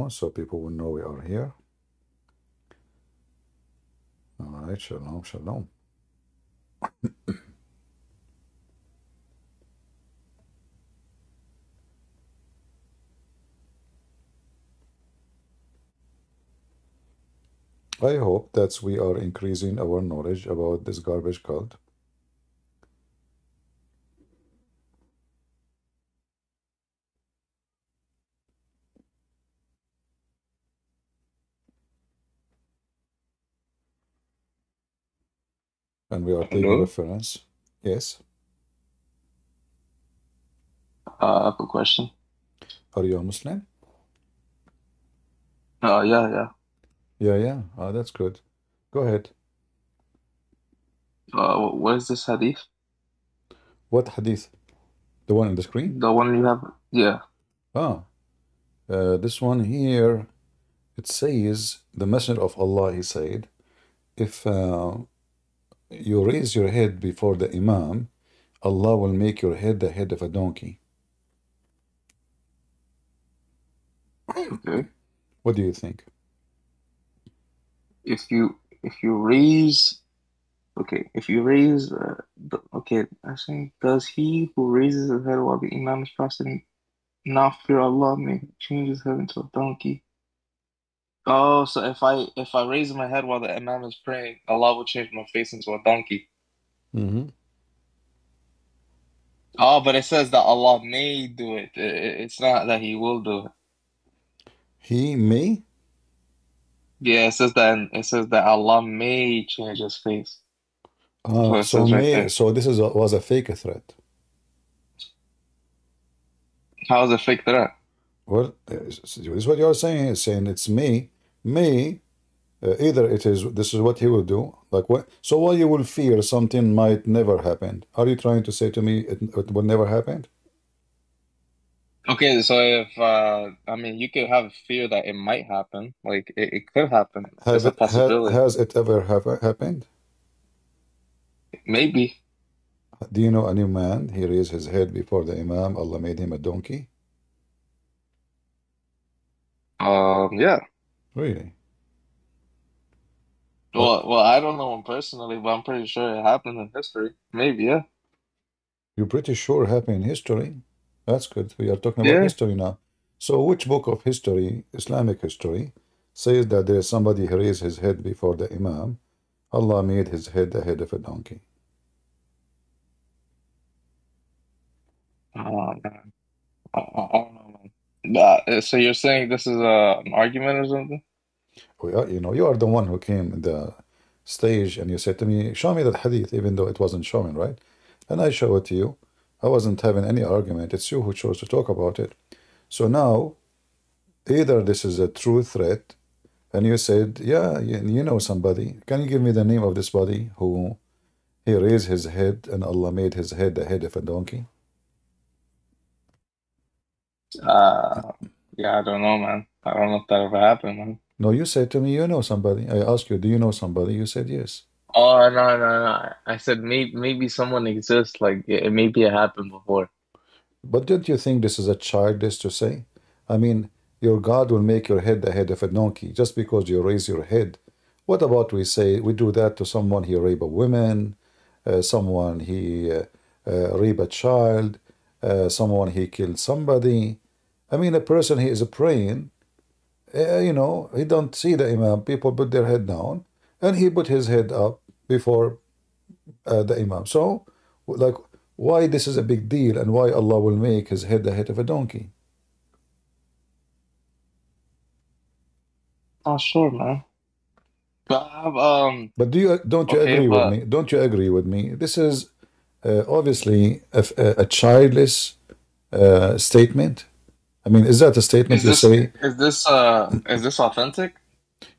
know, so people will know we are here. All right, shalom, shalom. I hope that we are increasing our knowledge about this garbage cult. And we are taking Hello? reference. Yes. I have a question. Are you a Muslim? Yeah, yeah. Yeah, yeah. That's good. Go ahead. What is this hadith? What hadith? The one on the screen? The one you have? Yeah. Ah, this one here, it says, the Messenger of Allah, he said, if you raise your head before the Imam, Allah will make your head the head of a donkey. Okay. What do you think? If you raise if you raise I think does he who raises his head while the Imam is fasting not fear Allah may change his head into a donkey? Oh, so if I raise my head while the Imam is praying, Allah will change my face into a donkey. Hmm. Oh, but it says that Allah may do it. It's not that He will do it. He may? Yeah, it says that Allah may change his face. That's what it So says right may, there. so this was a fake threat. How is it fake threat? Well, this is what you're saying. It's saying it's may. Either it is this is what he will do, like what? So why you will fear something might never happen? Are you trying to say to me it will never happen? Okay, so if I mean you could have fear that it might happen. Like it could happen. It's a possibility. Has it ever happened? Maybe. Do you know a new man? He raised his head before the Imam. Allah made him a donkey. Yeah. Really? But Well, I don't know him personally, but I'm pretty sure it happened in history. Maybe, yeah. you're pretty sure happened in history. That's good. We are talking about Yeah. history now. So which book of history, Islamic history, says that there is somebody who raised his head before the Imam? Allah made his head the head of a donkey. Man. I don't know, man. So you're saying this is an argument or something? You are the one who came in the stage and you said to me, show me that hadith, even though it wasn't showing, right? And I show it to you. I wasn't having any argument. It's you who chose to talk about it. So now, either this is a true threat, and you said, yeah, you know somebody. Can you give me the name of this body who he raised his head and Allah made his head the head of a donkey? Uh, yeah, I don't know, man. I don't know if that ever happened, man. No, you said to me, you know somebody. I asked you, do you know somebody? You said yes. Oh, no, no, no. I said maybe someone exists. Like maybe it happened before. But don't you think this is a childish to say? I mean, your God will make your head the head of a donkey just because you raise your head. What about we say we do that to someone he rape a woman, someone he rape a child, someone he killed somebody. I mean, a person he is praying, he don't see the Imam. People put their head down, and he put his head up before the Imam. So, like, why this is a big deal and why Allah will make his head the head of a donkey? Oh, sure, man. But I have, But don't you okay, agree with but me? Don't you agree with me? This is obviously a childless statement. I mean, is that a statement is you this say? is this is this authentic?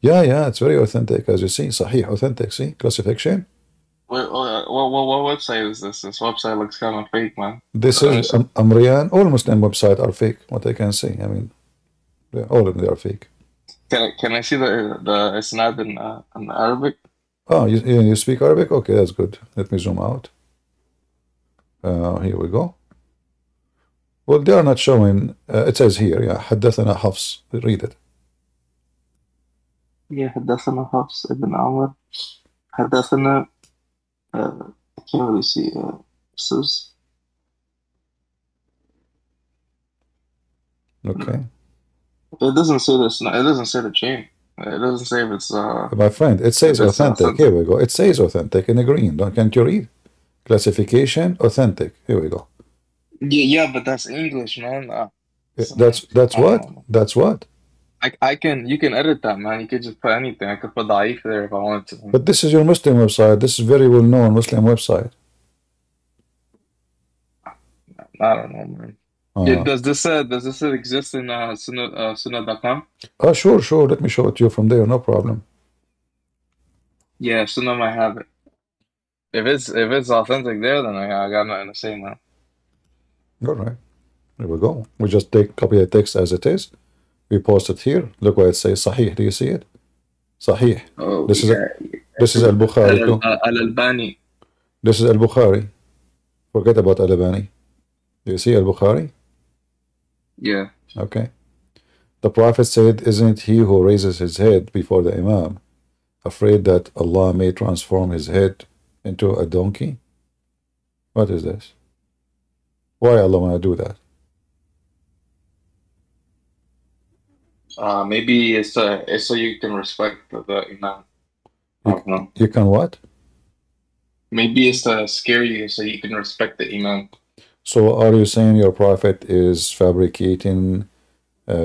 Yeah, yeah, it's very authentic, as you see. Sahih, authentic, see? Classification. What website is this? This website looks kind of fake, man. This Let is me see. Amriyan. All Muslim websites are fake, what I can see. I mean, all of them they are fake. Can I see the isnad in Arabic? Oh, you speak Arabic? Okay, that's good. Let me zoom out. Here we go. Well, they are not showing. It says here, yeah, حدثنا حفص. Read it. Yeah, حدثنا حفص ibn Amr. حدثنا I can't really see sus. Okay. It doesn't say this. It doesn't say the chain. It doesn't say My friend, it if says it's authentic. Here authentic. we go. It says authentic in the green. Can't you read? Classification, authentic. Here we go. Yeah, yeah, but that's English, man. That's I don't what? know, man. That's what? I can you can edit that, man. You could just put anything. I could put Daif there if I wanted to. But this is your Muslim website. This is very well known Muslim website. I don't know, man. Yeah, Uh, does this exist in Sunnah.com? sure, sure. Let me show it to you from there. No problem. Yeah, Sunnah might have it. If it's authentic there, then I got nothing to say, man. All right. There we go. We just take copy the text as it is. We post it here. Look what it says. Sahih. Do you see it? Sahih. Oh This is yeah, this is Al-Bukhari too. Al-Albani. This is Al-Bukhari. Forget about Al-Albani. Do you see Al-Bukhari? Yeah. Okay. The Prophet said, isn't he who raises his head before the Imam afraid that Allah may transform his head into a donkey? What is this? Why Allah want to do that? Maybe it's so you can respect the Imam. I You, don't know. you can what? Maybe it's to scare you so you can respect the Imam. So are you saying your Prophet is fabricating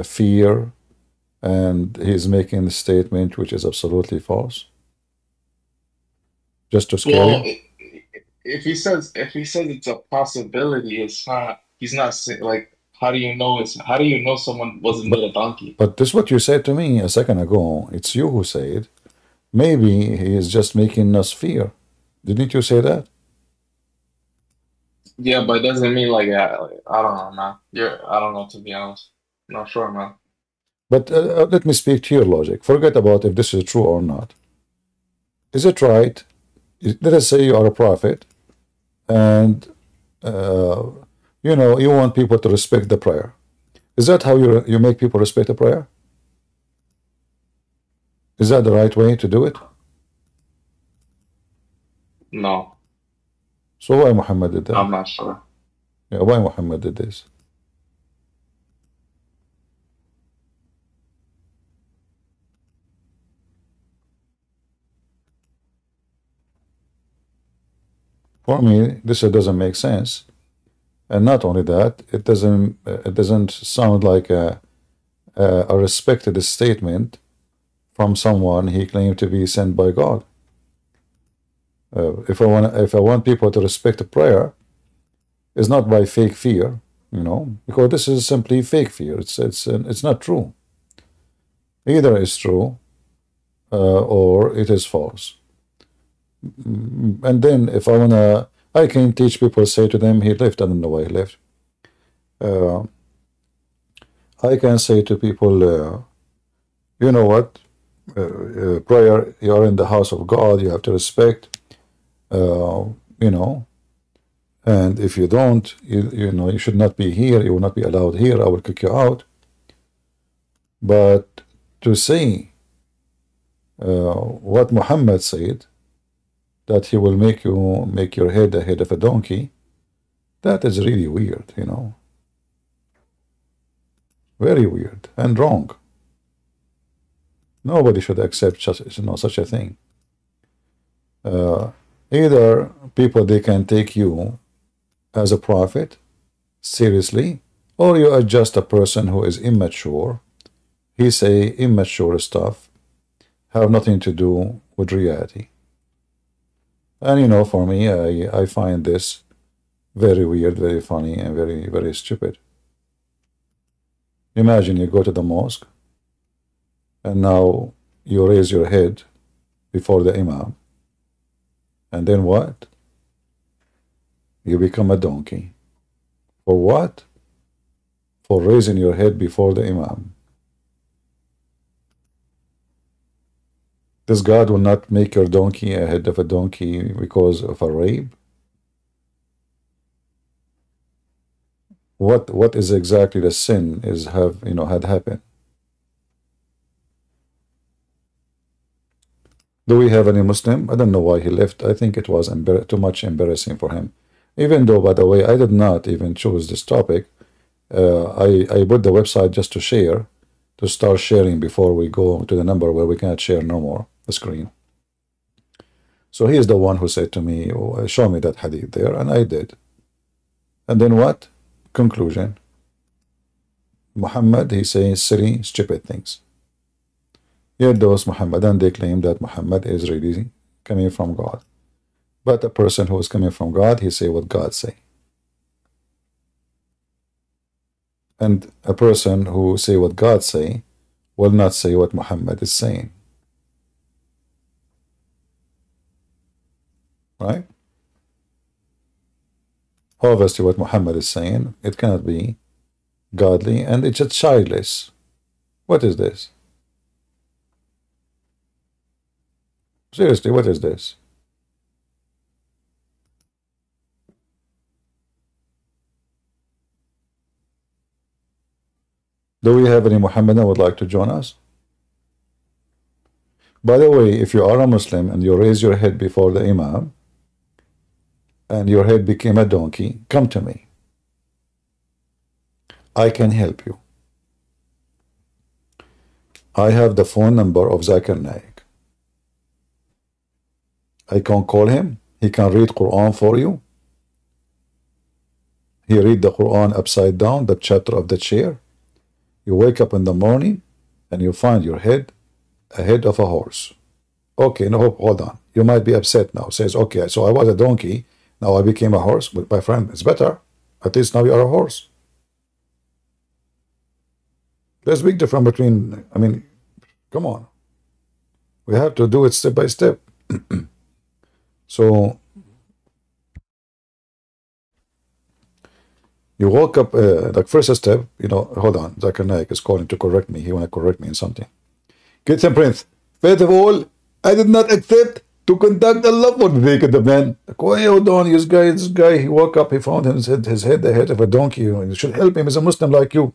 fear and he's making a statement which is absolutely false? Just to scare Well, you? if he says it's a possibility, it's not. He's not like. How do you know someone wasn't But with a donkey? but this is what you said to me a second ago. It's you who said maybe he is just making us fear. Didn't you say that? Yeah, but it doesn't mean like, I don't know, man. I don't know to be honest. I'm not sure, man. But let me speak to your logic. Forget about if this is true or not. Is it right? Let us say you are a prophet and uh, you want people to respect the prayer. Is that how you make people respect the prayer? Is that the right way to do it? No, So why Muhammad did that? I'm not sure. Yeah, why Muhammad did this? For me, this doesn't make sense. And not only that, it doesn't sound like a respected statement from someone he claimed to be sent by God. If I want people to respect the prayer, it's not by fake fear, because this is simply fake fear. It's not true. Either it's true or it is false. And then if I can teach people, say to them, he left. I don't know why he left. I can say to people, you know what? Prayer, you are in the house of God. You have to respect. You know. And if you don't, you should not be here. You will not be allowed here. I will kick you out. But to say what Muhammad said, that he will make your head the head of a donkey, that is really weird, Very weird and wrong. Nobody should accept such a thing. Either people, they can take you as a prophet seriously, or you are just a person who is immature. He say immature stuff, have nothing to do with reality. And for me, I find this very weird, very funny, and very, very stupid. Imagine you go to the mosque, and now you raise your head before the imam, and then what? You become a donkey. For what? For raising your head before the imam. This God will not make your donkey a head of a donkey because of a rape? What is exactly the sin had happened? Do we have any Muslim? I don't know why he left. I think it was too much embarrassing for him. Even though, by the way, I did not even choose this topic. I put the website just to share, to start sharing before we go to the number where we cannot share no more the screen. So he is the one who said to me, oh, show me that hadith there, and I did. And then what? Conclusion. Muhammad, he says silly, stupid things. Yet those Muhammadan, they claim that Muhammad is really coming from God. But a person who is coming from God, he say what God say. And a person who say what God say will not say what Muhammad is saying. Right? Obviously what Muhammad is saying, it cannot be godly, and it's just childless. What is this? Seriously, what is this? Do we have any Muhammadan would like to join us? By the way, if you are a Muslim and you raise your head before the Imam and your head became a donkey, come to me. I can help you. I have the phone number of Zakir Naik. I can call him. He can read Quran for you. He read the Quran upside down, the chapter of the chair. You wake up in the morning and you find your head ahead of a horse. Okay, no, hold on. You might be upset now. Says, okay, so I was a donkey. Now I became a horse. But my friend, it's better. At least now you are a horse. There's a big difference between, I mean, come on. We have to do it step by step. So you woke up, like first step, you know, hold on, Zakir Naik is calling to correct me. He want to correct me in something. Kids and Prince, first of all, I did not accept to conduct a love for the man. Why, hold on, this guy, he woke up, he found his head the head of a donkey. You should help him, he's a Muslim like you.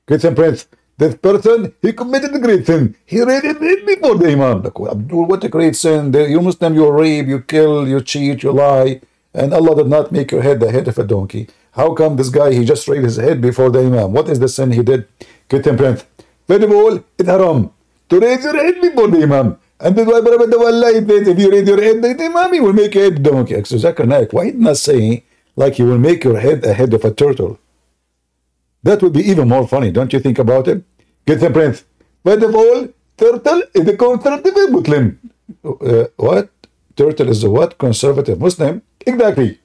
Kids and Prince, this person, he committed a great sin. He raided it before the Imam. Abdul, what a great sin. You Muslim, you rape, you kill, you cheat, you lie. And Allah did not make your head the head of a donkey. How come this guy, he just raised his head before the Imam? What is the sin he did? Kids and Prince, first of all, it's haram to raise your head before the Imam. And that's why Allah says, if you raise your head, the Imam, he will make your head donkey. So Zakir Naik, why not say like he will make your head a head of a turtle? That would be even more funny, don't you think about it? Kids and Prince, first of all, turtle is a conservative Muslim. What? Turtle is a what? Conservative Muslim? Exactly.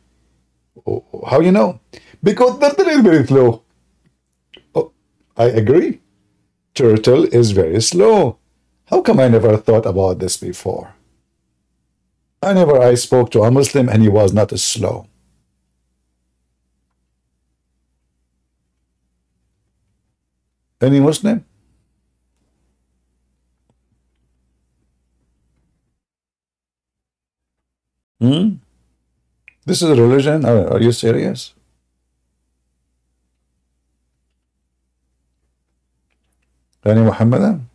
Oh, how you know? Because turtle is very slow. Oh, I agree. Turtle is very slow. How come I never thought about this before? I spoke to a Muslim and he was not as slow. Any Muslim? This is a religion? Are you serious? Any Muhammadan?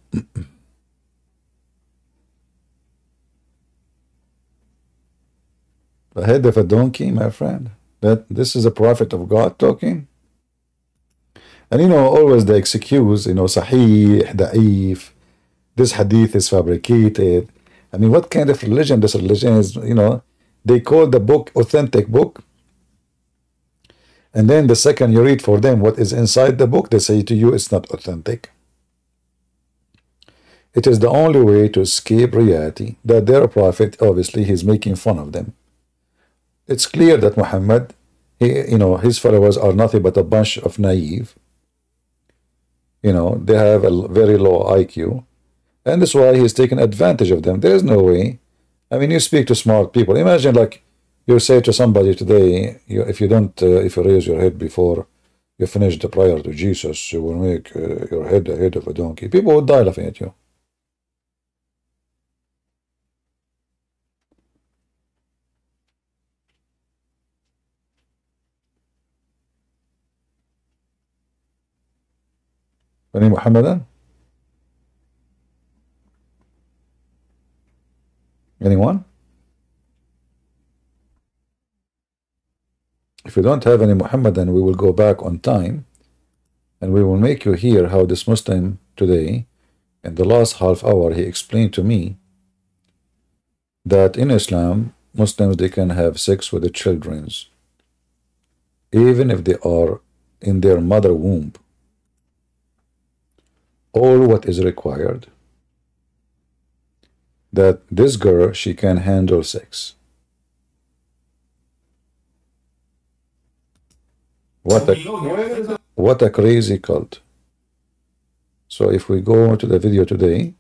The head of a donkey, my friend. This is a prophet of God talking. And you know, always the excuse, you know, sahih, da'if, this hadith is fabricated. I mean, what kind of religion this religion is, you know, they call the book authentic book. And then the second you read for them what is inside the book, they say to you it's not authentic. It is the only way to escape reality that their prophet, obviously, he's making fun of them. It's clear that Muhammad, you know, his followers are nothing but a bunch of naive. You know, they have a very low IQ. And that's why he's taking advantage of them. There's no way. I mean, you speak to smart people. Imagine, like, you say to somebody today, if you raise your head before you finish the prayer to Jesus, you will make your head the head of a donkey. People would die laughing at you. Any Muhammadan? Anyone? If you don't have any Muhammad, then we will go back on time and we will make you hear how this Muslim today, in the last half hour, he explained to me that in Islam, Muslims, they can have sex with the children, even if they are in their mother womb. All what is required, that this girl, she can handle sex. What a crazy cult. So if we go to the video today,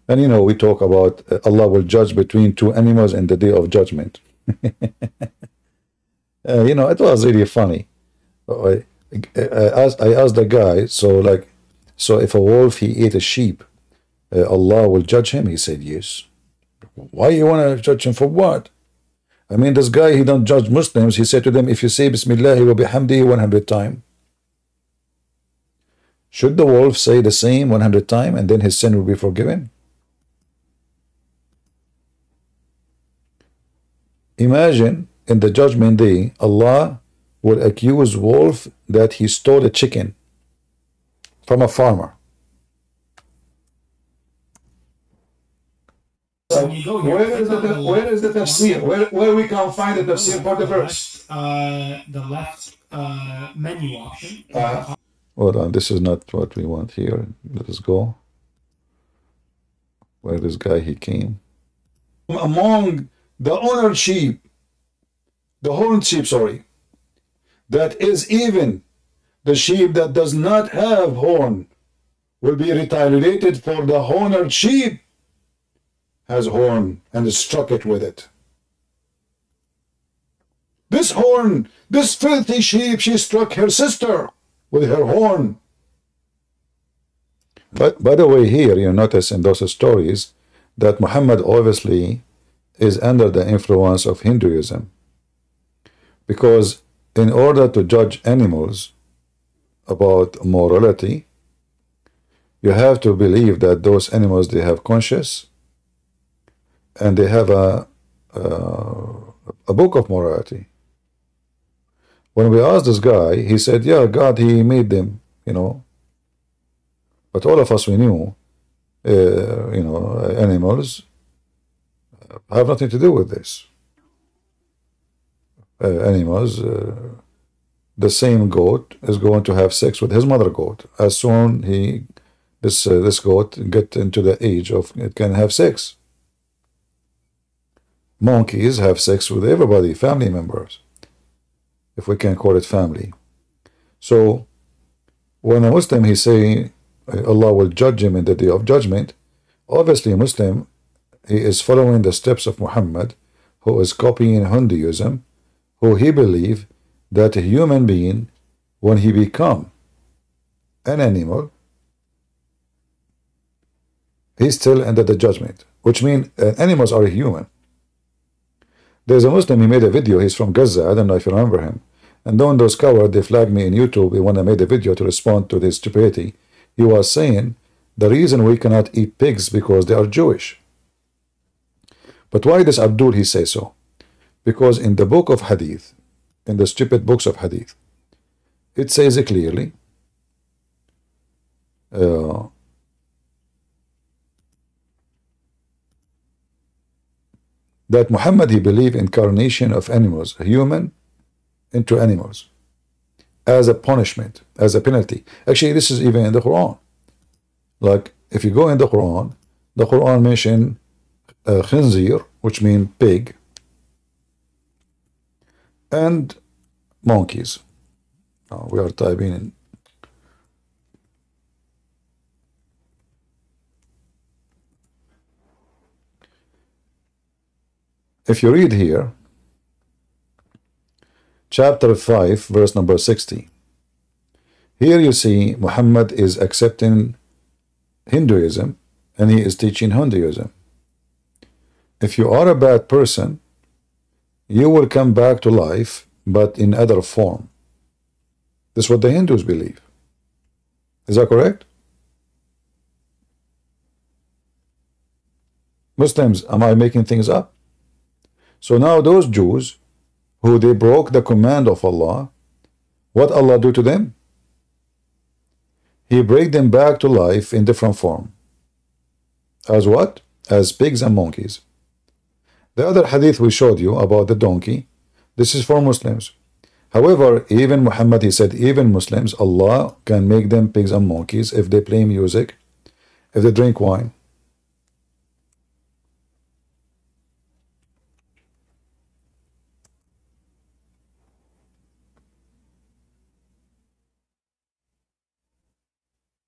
and you know, we talk about Allah will judge between two animals in the day of judgment. You know, it was really funny. I asked the guy, so if a wolf he ate a sheep, Allah will judge him? He said yes. Why you want to judge him for what? I mean, this guy, he don't judge Muslims. He said to them, if you say Bismillah wa bihamdihi 100 times, should the wolf say the same 100 times and then his sin will be forgiven? Imagine in the judgment day, Allah will accuse wolf that he stole a chicken from a farmer. Where is the tafsir? Where we can find the tafsir for the verse? The left menu option. Hold on, this is not what we want here. Let us go. Where this guy he came. Among the honored sheep, the horned sheep, sorry, that is even the sheep that does not have horn will be retaliated for the honored sheep has horn and struck it with it. This horn, this filthy sheep, she struck her sister with her horn. But by the way, here you notice in those stories that Muhammad obviously is under the influence of Hinduism, because in order to judge animals about morality, you have to believe that those animals, they have conscience and they have a book of morality. When we asked this guy, he said, yeah, God, he made them, you know. But all of us, we knew, you know, animals have nothing to do with this. Animals, the same goat is going to have sex with his mother goat. As soon this goat get into the age of it can have sex. Monkeys have sex with everybody, family members, if we can call it family. So when a Muslim he say Allah will judge him in the day of judgment, obviously a Muslim, he is following the steps of Muhammad, who is copying Hinduism, who he believe that a human being, when he become an animal, he's still under the judgment, which means animals are human. There's a Muslim, he made a video, he's from Gaza, I don't know if you remember him, and then those cowards, they flagged me in YouTube when I made a video to respond to this stupidity. He was saying the reason we cannot eat pigs because they are Jewish. But why does Abdul he say so? Because in the book of Hadith, in the stupid books of Hadith, it says it clearly that Muhammad he believed incarnation of animals, human into animals, as a punishment, as a penalty. Actually, this is even in the Quran. Like, if you go in the Quran mention khinzir, which means pig, and monkeys. Now we are typing in. If you read here, chapter 5, verse number 60, here you see Muhammad is accepting Hinduism and he is teaching Hinduism. If you are a bad person, you will come back to life, but in other form. This is what the Hindus believe. Is that correct? Muslims, am I making things up? So now those Jews who they broke the command of Allah, what Allah do to them? He bring them back to life in different form. As what? As pigs and monkeys. The other hadith we showed you about the donkey, this is for Muslims. However, even Muhammad, he said, even Muslims, Allah can make them pigs and monkeys if they play music, if they drink wine.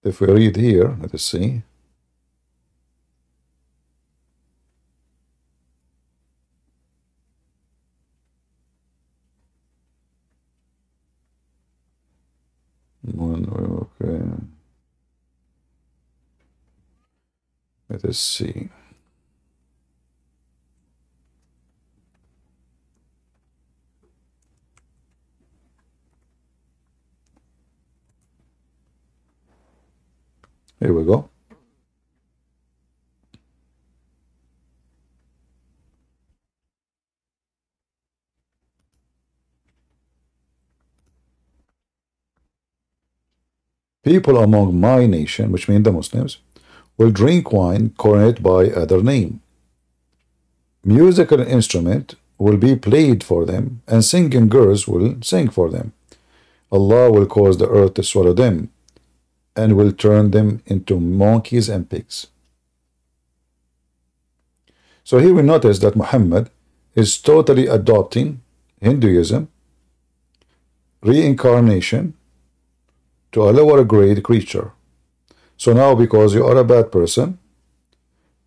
If we read here, let us see. Okay. Let us see. Here we go. People among my nation, which means the Muslims, will drink wine coronated by other name. Musical instrument will be played for them, and singing girls will sing for them. Allah will cause the earth to swallow them, and will turn them into monkeys and pigs. So here we notice that Muhammad is totally adopting Hinduism, reincarnation, to a lower grade creature. So now, because you are a bad person,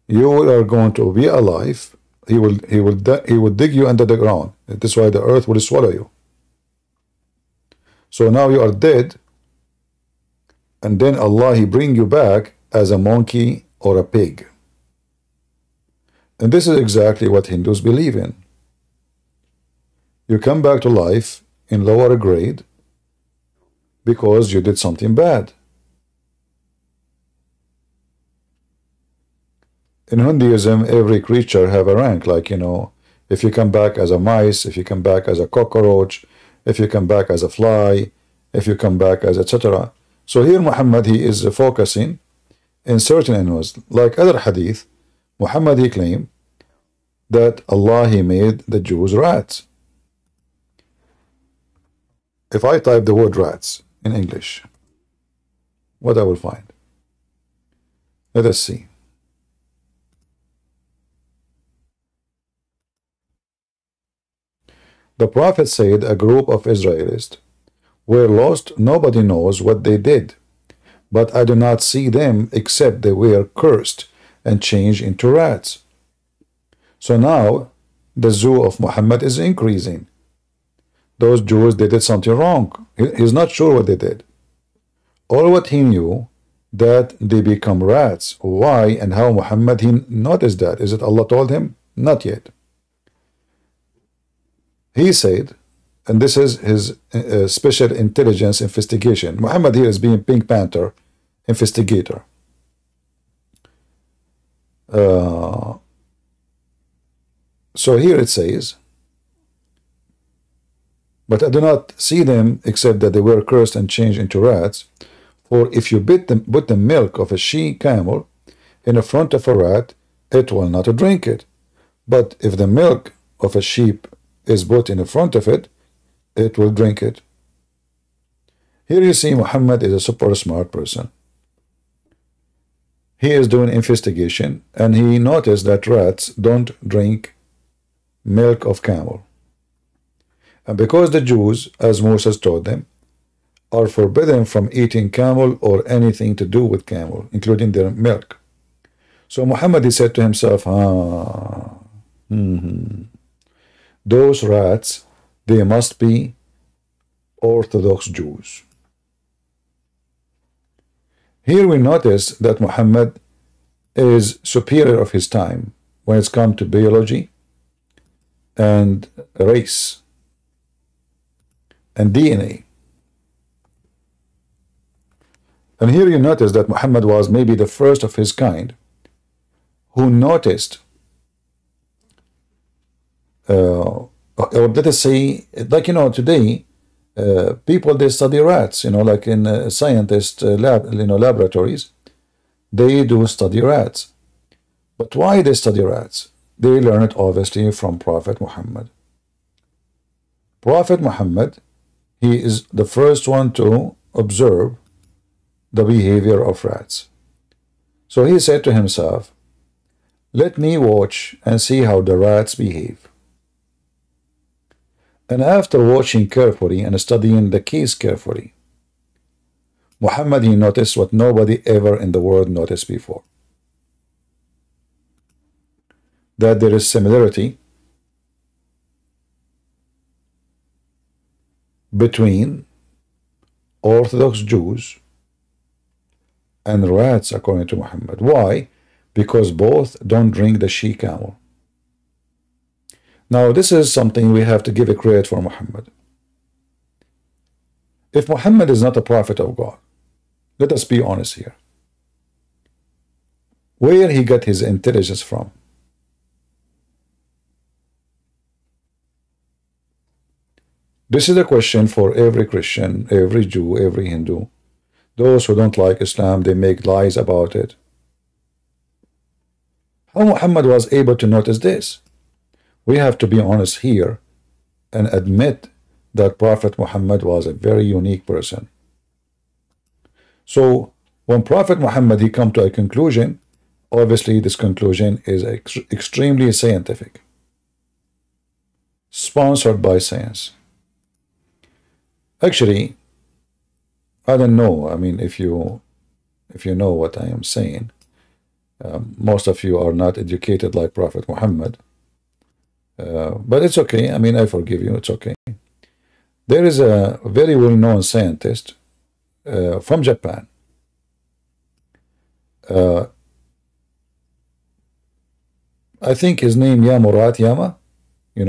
you are going to be alive. He will dig you under the ground. That's why the earth will swallow you. So now you are dead, and then Allah, he bring you back as a monkey or a pig. And this is exactly what Hindus believe in. You come back to life in lower grade because you did something bad. In Hinduism, every creature have a rank, like, you know, if you come back as a mice, if you come back as a cockroach, if you come back as a fly, if you come back as etc. So here Muhammad, he is focusing in certain animals. Like other hadith, Muhammad, he claimed that Allah, he made the Jews rats. If I type the word rats in English, what I will find? Let us see. The Prophet said a group of Israelites were lost. Nobody knows what they did, but I do not see them except they were cursed and changed into rats. So now the zoo of Muhammad is increasing. Those Jews, they did something wrong. He's not sure what they did. All what he knew, that they become rats. Why and how Muhammad, he noticed that? Is it Allah told him? Not yet. He said, and this is his special intelligence investigation. Muhammad here is being Pink Panther investigator. So here it says, but I do not see them except that they were cursed and changed into rats. For if you put the milk of a she-camel in the front of a rat, it will not drink it. But if the milk of a sheep is put in the front of it, it will drink it. Here you see Muhammad is a super smart person. He is doing investigation, and he noticed that rats don't drink milk of camel. And because the Jews, as Moses taught them, are forbidden from eating camel or anything to do with camel, including their milk. So Muhammad, he said to himself, those rats, they must be Orthodox Jews. Here we notice that Muhammad is superior of his time when it's come to biology and race and DNA. And here you notice that Muhammad was maybe the first of his kind who noticed, or let us say, like, today, people, they study rats, like in scientist laboratories, they do study rats. But why they study rats? They learn it obviously from Prophet Muhammad. Prophet Muhammad, he is the first one to observe the behavior of rats. So he said to himself, let me watch and see how the rats behave. And after watching carefully and studying the case carefully, Muhammad, he noticed what nobody ever in the world noticed before. That there is similarity between Orthodox Jews and rats, according to Muhammad. Why? Because both don't drink the she-camel. Now, this is something we have to give a credit for Muhammad. If Muhammad is not a prophet of God, let us be honest here. Where he got his intelligence from? This is a question for every Christian, every Jew, every Hindu. Those who don't like Islam, they make lies about it. How Muhammad was able to notice this? We have to be honest here and admit that Prophet Muhammad was a very unique person. So when Prophet Muhammad, he come to a conclusion, obviously this conclusion is extremely scientific, sponsored by science. Actually, I don't know. I mean, if you know what I am saying, most of you are not educated like Prophet Muhammad, but it's okay. I mean, I forgive you. It's okay. There is a very well-known scientist from Japan. I think his name Yamurat Yama,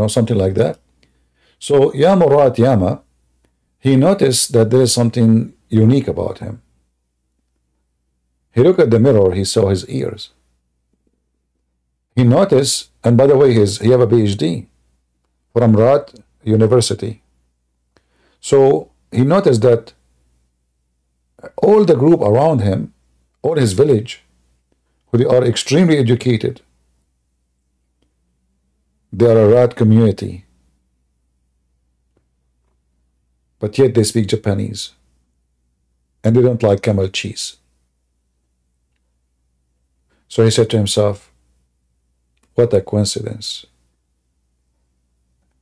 something like that. So Yamurat Yama, he noticed that there is something unique about him. He looked at the mirror, he saw his ears. He noticed, and by the way, he have a PhD from Rat University. So he noticed that all the group around him, all his village, who they are extremely educated, they are a rat community, but yet they speak Japanese, and they don't like camel cheese. So he said to himself, what a coincidence.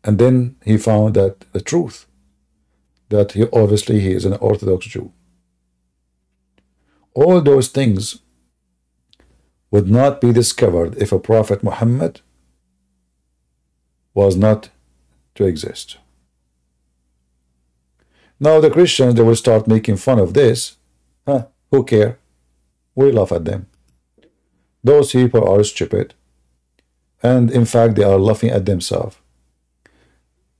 And then he found that the truth, that he is an Orthodox Jew. All those things would not be discovered if a Prophet Muhammad was not to exist. Now the Christians, they will start making fun of this. Who care? We laugh at them. Those people are stupid. And in fact, they are laughing at themselves.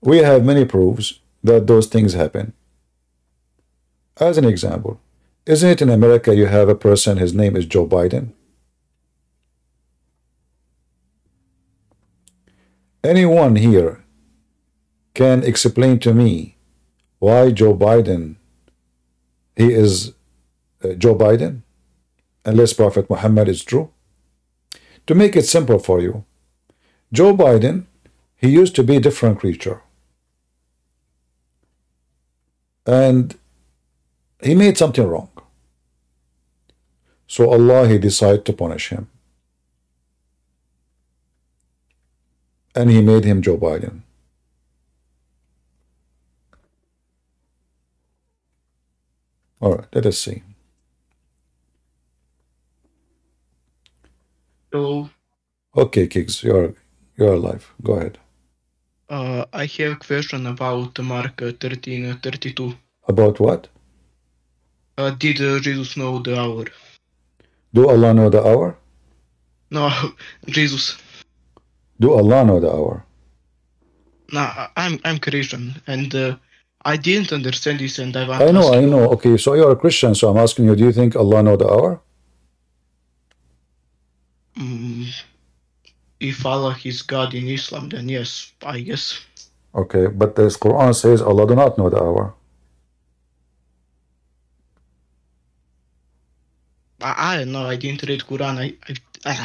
We have many proofs that those things happen. As an example, isn't it in America you have a person, his name is Joe Biden? Anyone here can explain to me why Joe Biden, he is Joe Biden, unless Prophet Muhammad is true? To make it simple for you, Joe Biden, he used to be a different creature. And he made something wrong. So Allah, he decided to punish him. And he made him Joe Biden. All right, let us see. So, Okay, Kiggs, you're alive. Go ahead. I have a question about Mark 13:32. About what? Did Jesus know the hour? Do Allah know the hour? No, Jesus. Do Allah know the hour? No, I'm Christian, and I didn't understand this, and I want I to ask know. you. Okay, so you're a Christian, so I'm asking you, do you think Allah know the hour? If Allah is God in Islam, then yes, I guess. Okay, but the Quran says Allah do not know the hour. I don't know. I didn't read Quran. I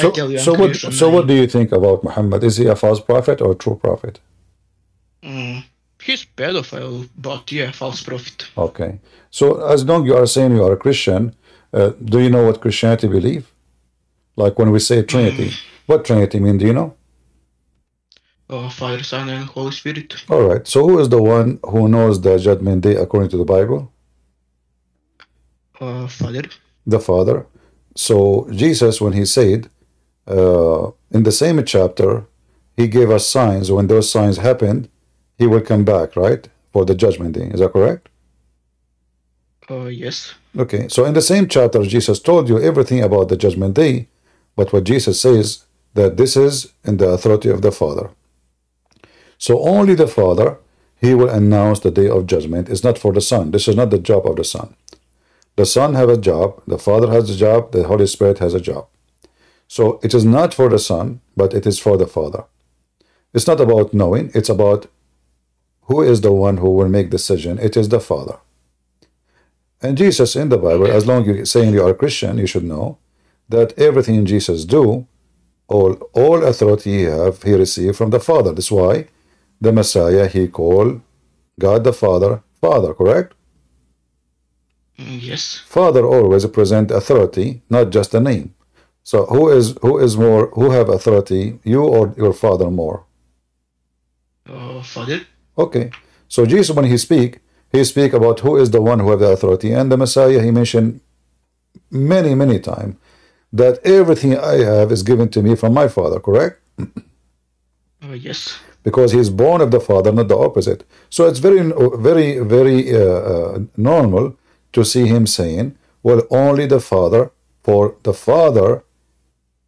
So, tell you, I'm so what? Christian. So what do you think about Muhammad? Is he a false prophet or a true prophet? He's pedophile, but yeah, false prophet. Okay. So as long you are saying you are a Christian, do you know what Christianity believe? Like when we say Trinity, what Trinity mean? Do you know? Father, Son, and Holy Spirit. All right. So who is the one who knows the judgment day according to the Bible? Father. The Father. So Jesus, when he said in the same chapter, he gave us signs. When those signs happened, he will come back, right, for the judgment day. Is that correct? Yes. Okay. So in the same chapter, Jesus told you everything about the judgment day, but what Jesus says that this is in the authority of the Father. So only the Father, he will announce the day of judgment. It's not for the Son. This is not the job of the Son. The Son have a job, the Father has a job, the Holy Spirit has a job. So it is not for the Son, but it is for the Father. It's not about knowing, it's about who is the one who will make decision. It is the Father. And Jesus in the Bible, as long as you're saying you are a Christian, you should know that everything Jesus do, all authority he received from the Father. That's why the Messiah, he called God the Father, Father, correct? Yes. Father always present authority, not just a name. So who is more, who have authority, you or your Father more? Father. Okay. So Jesus, when he speak about who is the one who have the authority, and the Messiah, he mentioned many times that everything I have is given to me from my Father, correct? Yes. Because he is born of the Father, not the opposite. So it's very normal to see him saying, well, only the Father, for the Father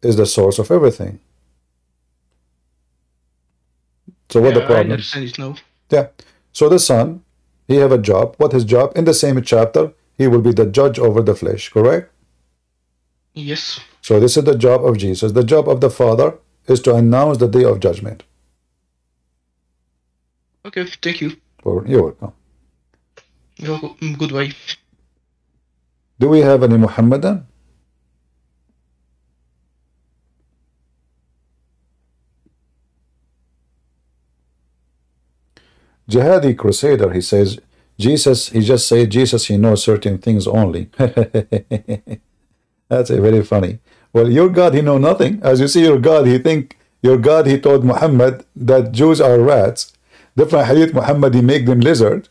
is the source of everything. So what the problem? I understand it now. Yeah. So the Son, he have a job. What his job? In the same chapter, he will be the judge over the flesh, correct? Yes. So this is the job of Jesus. The job of the Father is to announce the day of judgment. Okay, thank you. You're welcome. Goodbye. Do we have any Muhammadan? Jihadi Crusader, he says, Jesus, he just said Jesus, he knows certain things only. That's very funny. Well, your God, he know nothing. As you see, your God, he told Muhammad that Jews are rats. Different hadith, Muhammad, he make them lizard.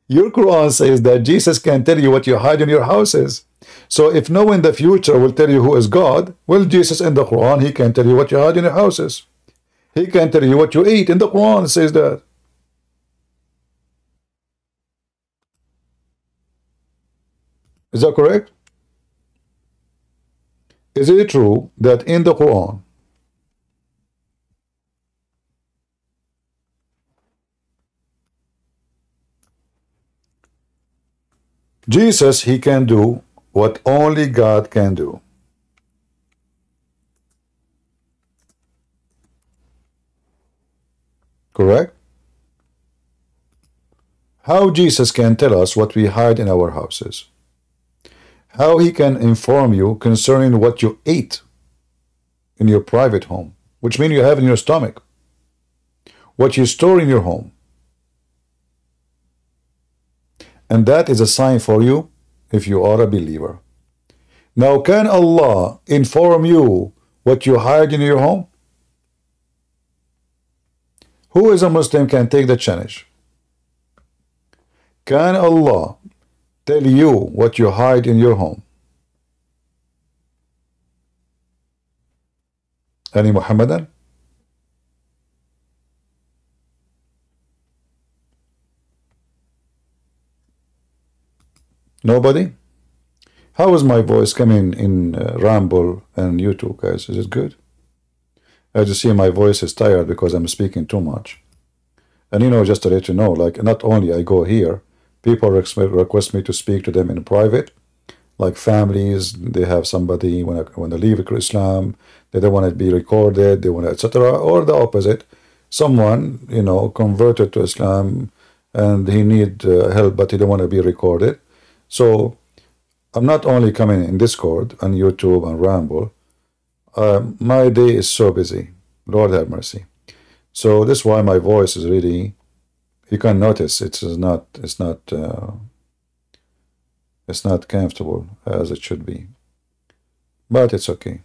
Your Quran says that Jesus can tell you what you hide in your houses. So if no one in the future will tell you who is God, well, Jesus in the Quran, he can tell you what you hide in your houses. He can tell you what you eat. In the Quran, it says that. Is that correct? Is it true that in the Quran, Jesus, he can do what only God can do? Correct? How Jesus can tell us what we hide in our houses? How he can inform you concerning what you ate in your private home, which means you have in your stomach, what you store in your home. And that is a sign for you if you are a believer. Now, can Allah inform you what you hide in your home? Who is a Muslim can take the challenge? Can Allah tell you what you hide in your home? Any Muhammadan? Nobody? How is my voice coming in Ramble and YouTube, guys? Is it good? As you see, my voice is tired because I'm speaking too much. And you know, just to let you know, like not only I go here, people request me to speak to them in private, like families. They have somebody when they leave Islam, they don't want to be recorded, they want to, etc. Or the opposite, someone converted to Islam and he need help, but he don't want to be recorded. So I'm not only coming in Discord and YouTube and Ramble. My day is so busy. Lord have mercy. So this is why my voice is really, you can notice it's not comfortable as it should be, but it's okay.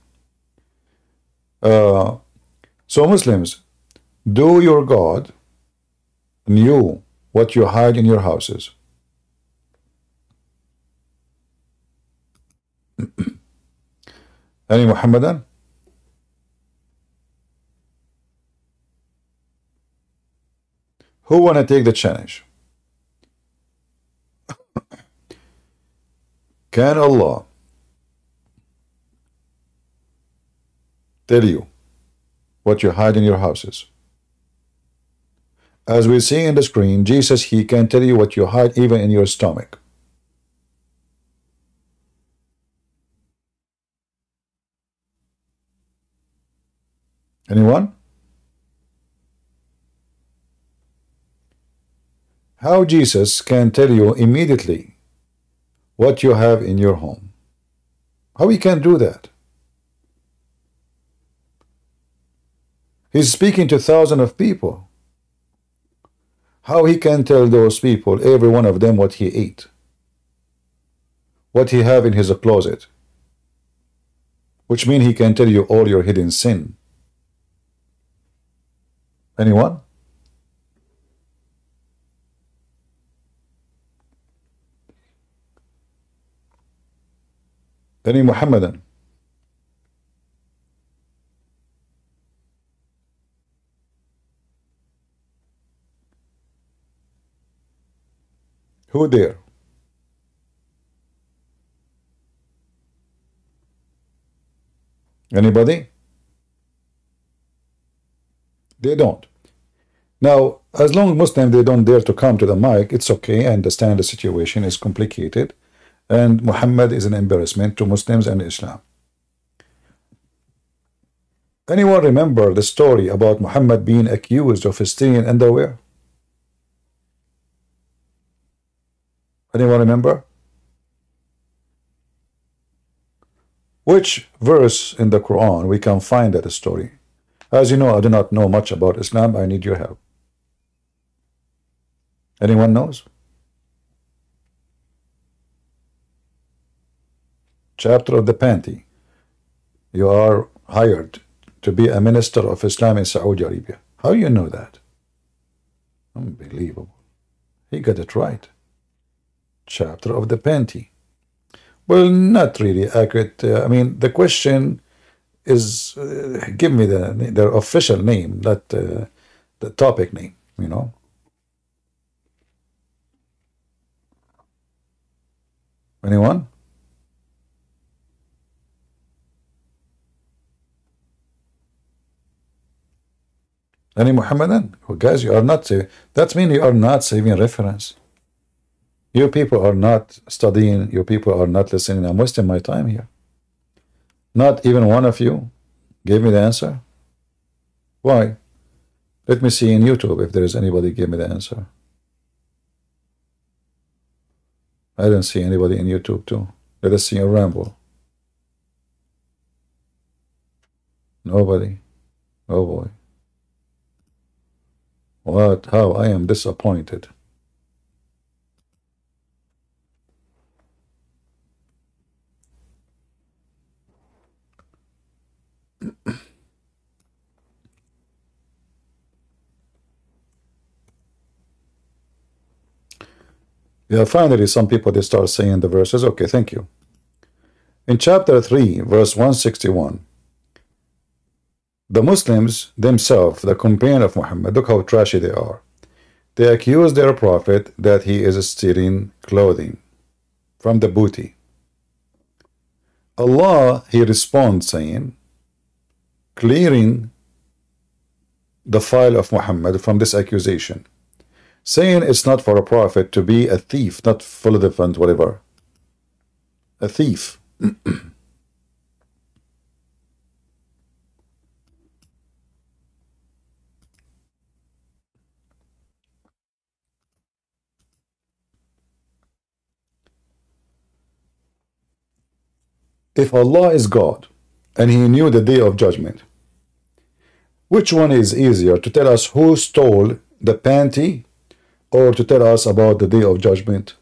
So Muslims, do your God knew what you hide in your houses? Any Muhammadan? Who want to take the challenge? Can Allah tell you what you hide in your houses? As we see in the screen, Jesus, he can tell you what you hide even in your stomach. Anyone? How Jesus can tell you immediately what you have in your home? How he can do that? He's speaking to thousands of people. How he can tell those people, every one of them, what he ate, what he have in his closet, which means he can tell you all your hidden sin. Anyone? Any Muhammadan? Who there? Anybody? They don't. Now, as long as Muslims, they don't dare to come to the mic, it's okay. I understand the situation is complicated, and Muhammad is an embarrassment to Muslims and Islam. Anyone remember the story about Muhammad being accused of stealing underwear? Anyone remember? Which verse in the Quran we can find that story? As you know, I do not know much about Islam. I need your help. Anyone knows? Chapter of the panty. You are hired to be a minister of Islam in Saudi Arabia. How you know that? Unbelievable. He got it right. Chapter of the panty. Well, not really accurate. I mean, the question is, give me their official name, not the topic name, Anyone? Any Muhammadan? Well, guys, you are not saving. That means you are not saving reference. You people are not studying. You people are not listening. I'm wasting my time here. Not even one of you gave me the answer. Why? Let me see in YouTube if there is anybody give me the answer. I don't see anybody in YouTube too. Let us see a ramble. Nobody. Oh boy. What? How? I am disappointed. Yeah, finally some people, they start saying the verses. Okay, thank you. In chapter 3, verse 161, the Muslims themselves, the companion of Muhammad, look how trashy they are. They accuse their prophet that he is stealing clothing from the booty. Allah, he responds saying, clearing the file of Muhammad from this accusation. saying it's not for a prophet to be a thief, not full of different whatever. A thief. If Allah is God and He knew the day of judgment, which one is easier, to tell us who stole the panty or to tell us about the day of judgment?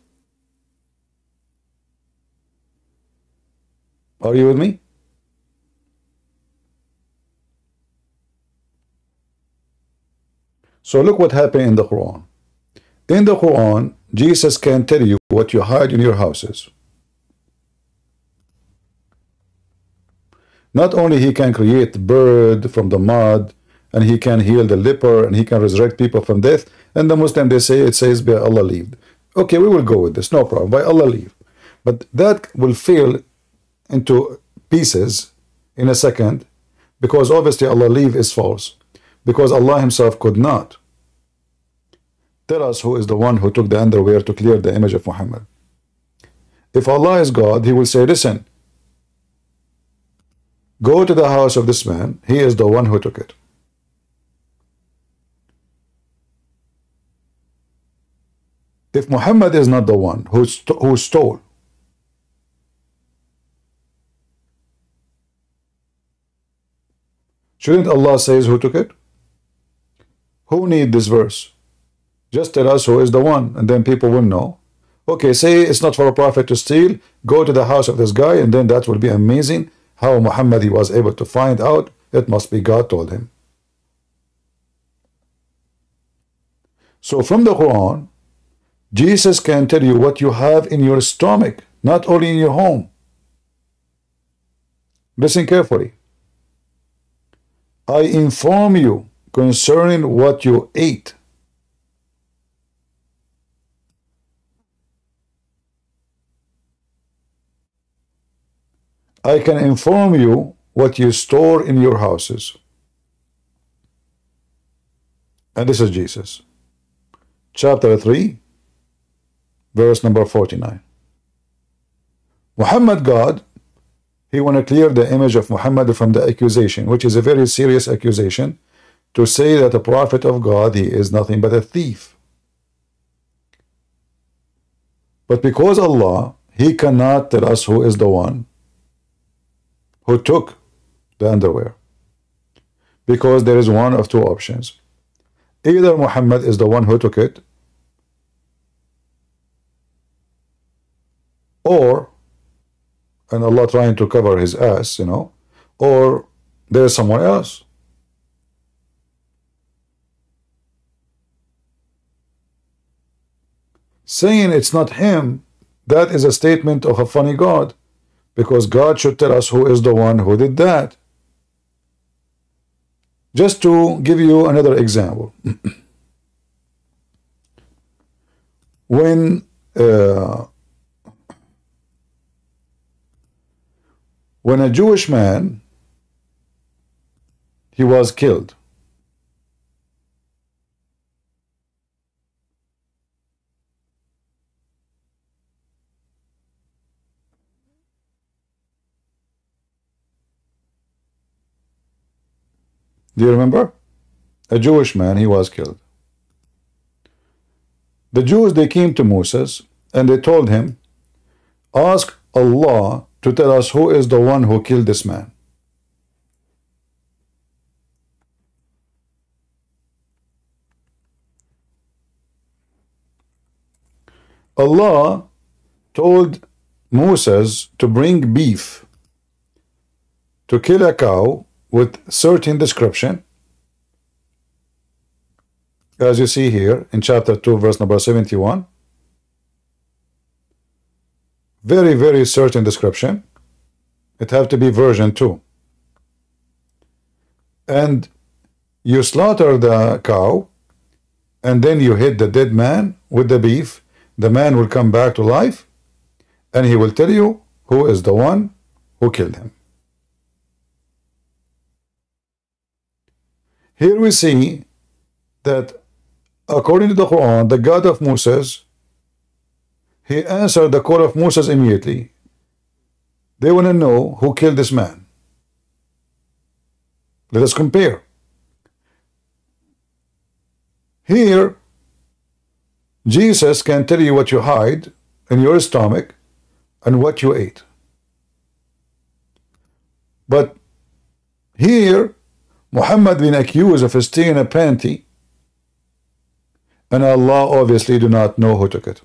Are you with me? So look what happened in the Quran. In the Quran, Jesus can tell you what you hide in your houses. Not only He can create bird from the mud, and He can heal the leper, and He can resurrect people from death, and the Muslim, they say, it says by Allah leave. Okay, we will go with this, no problem, by Allah leave. But that will fail into pieces in a second, because obviously Allah leave is false, because Allah Himself could not tell us who is the one who took the underwear to clear the image of Muhammad. If Allah is God, He will say, listen, go to the house of this man, he is the one who took it. If Muhammad is not the one who stole, shouldn't Allah says who took it? Who need this verse? Just tell us who is the one, and then people will know. Okay, say it's not for a prophet to steal, go to the house of this guy, and then that will be amazing. How Muhammad he was able to find out, it must be God told him. So from the Quran, Jesus can tell you what you have in your stomach, not only in your home. Listen carefully. I inform you concerning what you ate. I can inform you what you store in your houses. And this is Jesus. Chapter 3, verse number 49. Muhammad God, he want to clear the image of Muhammad from the accusation, which is a very serious accusation, to say that a prophet of God, he is nothing but a thief. But because Allah, he cannot tell us who is the one who took the underwear, because there is one of two options. Either Muhammad is the one who took it, or, and Allah trying to cover his ass, you know, or there is someone else. Saying it's not him, that is a statement of a funny God, because God should tell us who is the one who did that. Just to give you another example. When a Jewish man, he was killed. Do you remember? A Jewish man, he was killed. The Jews, they came to Moses and they told him, ask Allah to tell us who is the one who killed this man. Allah told Moses to bring beef, to kill a cow with certain description, as you see here in chapter 2, verse number 71. Very, very certain description. It have to be version 2. And you slaughter the cow, and then you hit the dead man with the beef. The man will come back to life, and he will tell you who is the one who killed him. Here we see that According to the Quran, the God of Moses, he answered the call of Moses immediately. They want to know who killed this man. Let us compare. Here, Jesus can tell you what you hide in your stomach and what you ate. But here, Muhammad been accused of stealing a panty, and Allah obviously do not know who took it.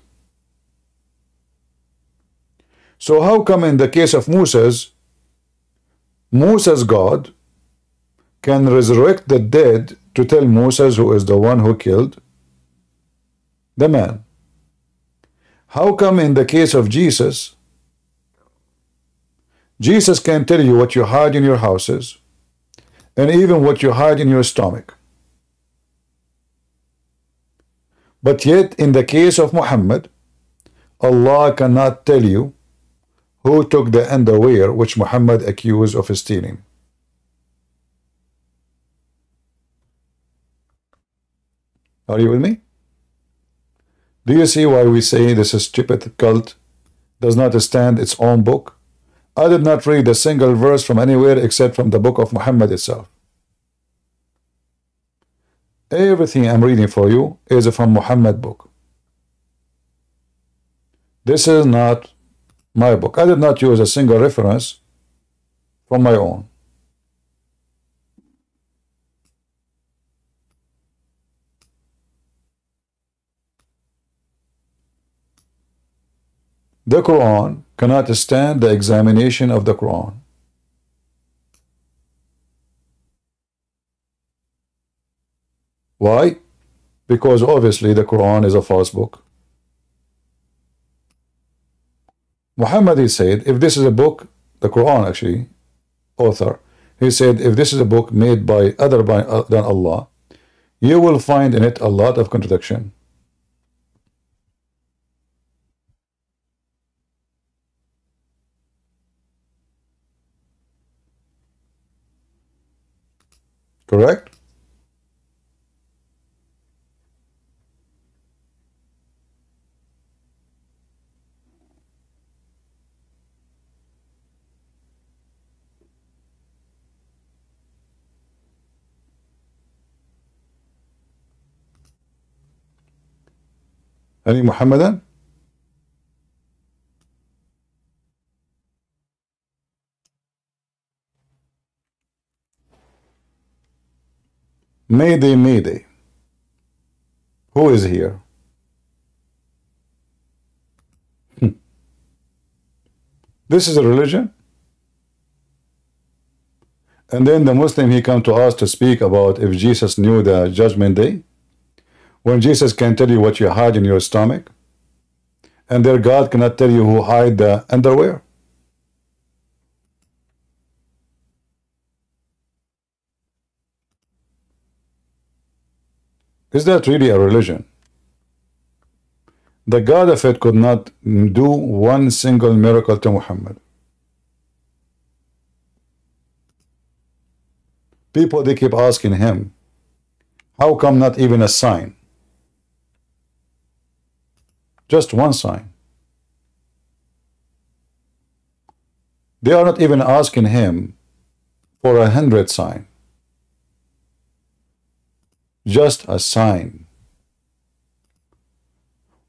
So how come in the case of Moses, Moses' God can resurrect the dead to tell Moses who is the one who killed the man? How come in the case of Jesus, Jesus can tell you what you hide in your houses and even what you hide in your stomach? But yet in the case of Muhammad, Allah cannot tell you who took the underwear which Muhammad accused of stealing. Are you with me? Do you see why we say this stupid cult does not stand its own book? I did not read a single verse from anywhere except from the book of Muhammad itself. Everything I'm reading for you is from Muhammad book. This is not my book. I did not use a single reference from my own. The Quran cannot stand the examination of the Quran. Why? Because obviously the Quran is a false book. Muhammad, he said, if this is a book, the Quran actually, author, he said, if this is a book made by other than Allah, you will find in it a lot of contradiction. Correct? Any Muhammadan? Mayday, Mayday. Who is here? This is a religion? And then the Muslim, he come to us to speak about if Jesus knew the judgment day, when Jesus can tell you what you hide in your stomach, and their God cannot tell you who hide the underwear. Is that really a religion? The God of it could not do one single miracle to Muhammad. People, they keep asking him, how come not even a sign? Just one sign. They are not even asking him for 100 signs. Just a sign.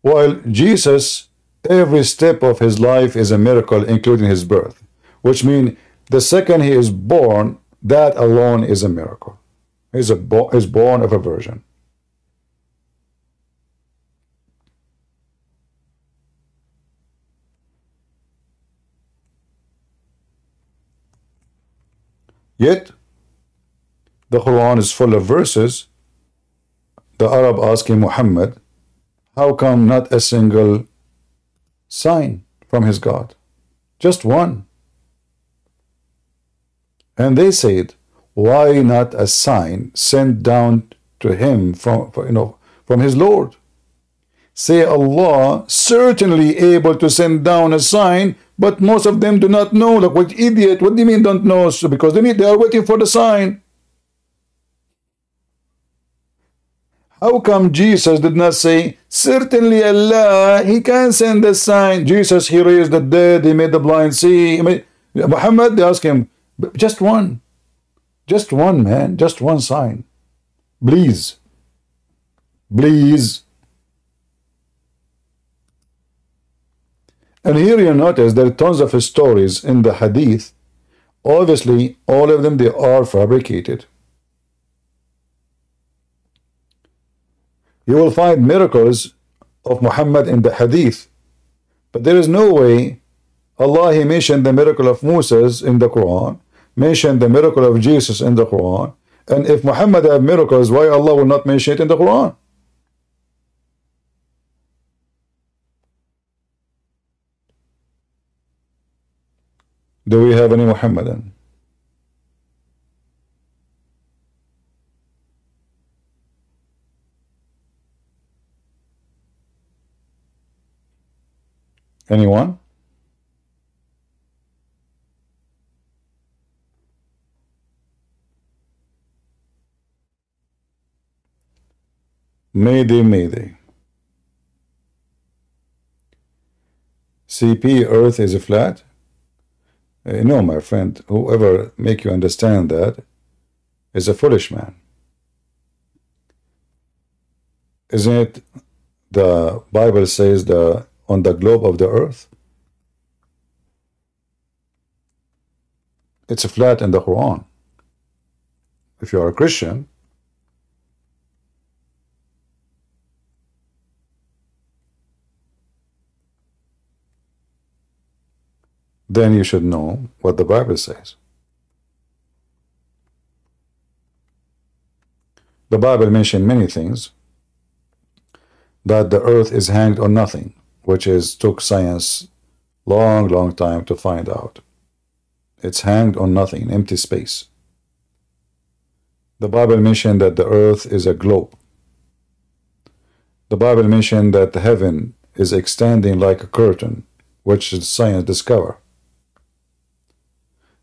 While Jesus, every step of his life is a miracle, including his birth, which means the second he is born, that alone is a miracle. He's born of a virgin. Yet, the Quran is full of verses. The Arab asking Muhammad, how come not a single sign from his God? Just one. And they said, why not a sign sent down to him from his Lord? Say Allah certainly able to send down a sign, but most of them do not know. Like, what idiot? What do you mean don't know? So because they are waiting for the sign. How come Jesus did not say, certainly Allah, he can send a sign. Jesus, he raised the dead, he made the blind see. Muhammad, they ask him, just one, man, just one sign. Please. Please. And here you notice there are tons of stories in the hadith. Obviously, all of them, they are fabricated. You will find miracles of Muhammad in the hadith, but there is no way Allah, he mentioned the miracle of Moses in the Quran, mentioned the miracle of Jesus in the Quran, and if Muhammad have miracles, why Allah will not mention it in the Quran? Do we have any Muhammadan? Anyone? Mayday, mayday. CP, Earth is flat? No, my friend, whoever make you understand that is a foolish man. Isn't it the Bible says on the globe of the earth? It's flat in the Quran. If you are a Christian, then you should know what the Bible says. The Bible mentioned many things, that the earth is hanged on nothing, which took science long time to find out. It's hanged on nothing, empty space. The Bible mentioned that the earth is a globe. The Bible mentioned that the heaven is extending like a curtain, which science discovered.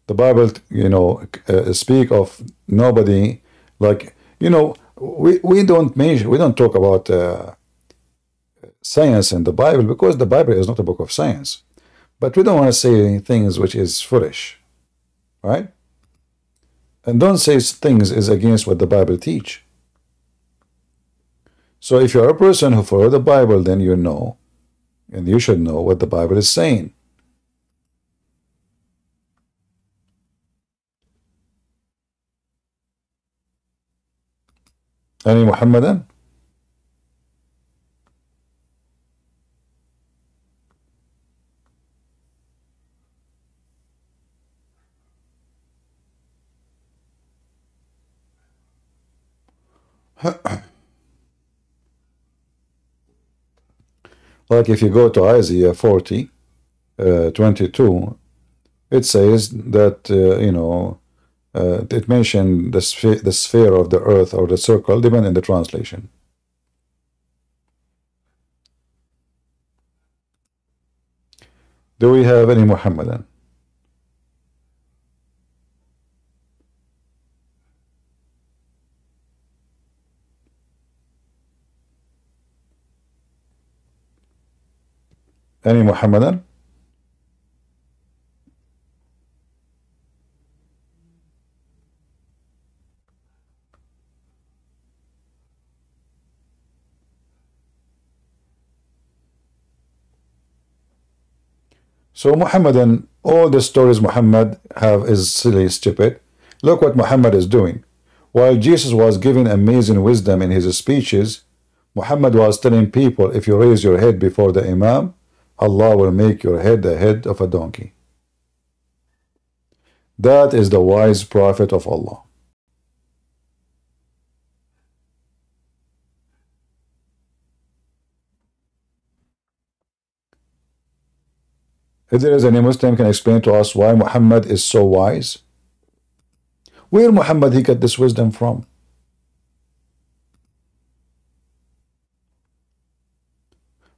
The Bible, speak of nobody, like, we don't talk about science in the Bible because the Bible is not a book of science. But we don't want to say things which is foolish, right? And don't say things is against what the Bible teach. So if you're a person who follow the Bible, then you know, and you should know what the Bible is saying. Any Muhammadan? Like if you go to Isaiah 40, 22, it says that, it mentioned the sphere of the earth or the circle, depending on the translation. Do we have any Muhammadan? Any Muhammadan? So Muhammadan, all the stories Muhammad have is silly, stupid. Look what Muhammad is doing. While Jesus was giving amazing wisdom in his speeches, Muhammad was telling people, if you raise your head before the Imam, Allah will make your head the head of a donkey. That is the wise prophet of Allah. If there is any Muslim can explain to us why Muhammad is so wise, where Muhammad he got this wisdom from?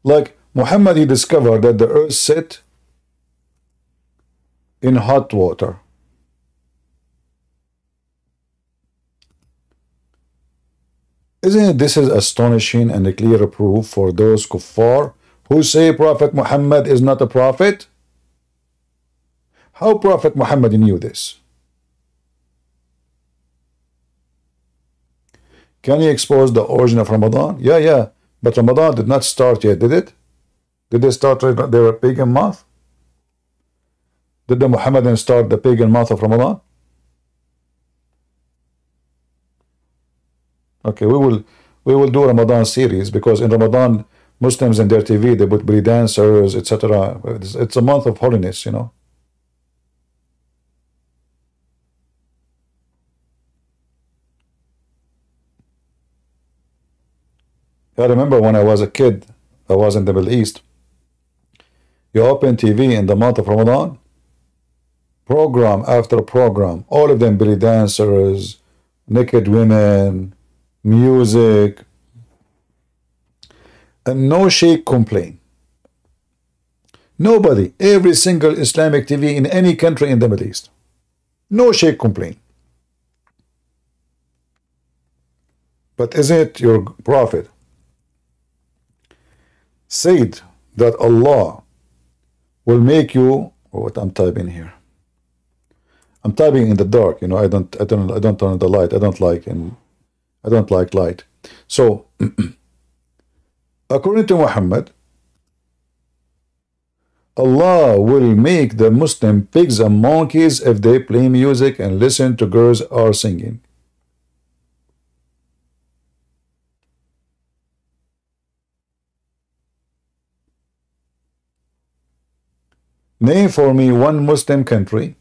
Like Muhammad, he discovered that the earth sit in hot water. Isn't it this is astonishing and a clear proof for those kuffar who say Prophet Muhammad is not a prophet? How Prophet Muhammad knew this? Can you expose the origin of Ramadan? Yeah. But Ramadan did not start yet, did it? Did they start their pagan month? Did the Muhammadans start the pagan month of Ramadan? Okay, we will do Ramadan series, because in Ramadan Muslims in their TV they put belly dancers, etc. It's a month of holiness, you know. I remember when I was a kid, I was in the Middle East. You open TV in the month of Ramadan, program after program, all of them belly dancers, naked women, music, and no sheikh complain. Nobody, every single Islamic TV in any country in the Middle East, no sheikh complain. But isn't it your prophet said that Allah will make you, what I'm typing here, I'm typing in the dark, you know, I don't turn on the light. I don't like light. So according to Muhammad, Allah will make the Muslim pigs and monkeys if they play music and listen to girls are singing. Name for me one Muslim country.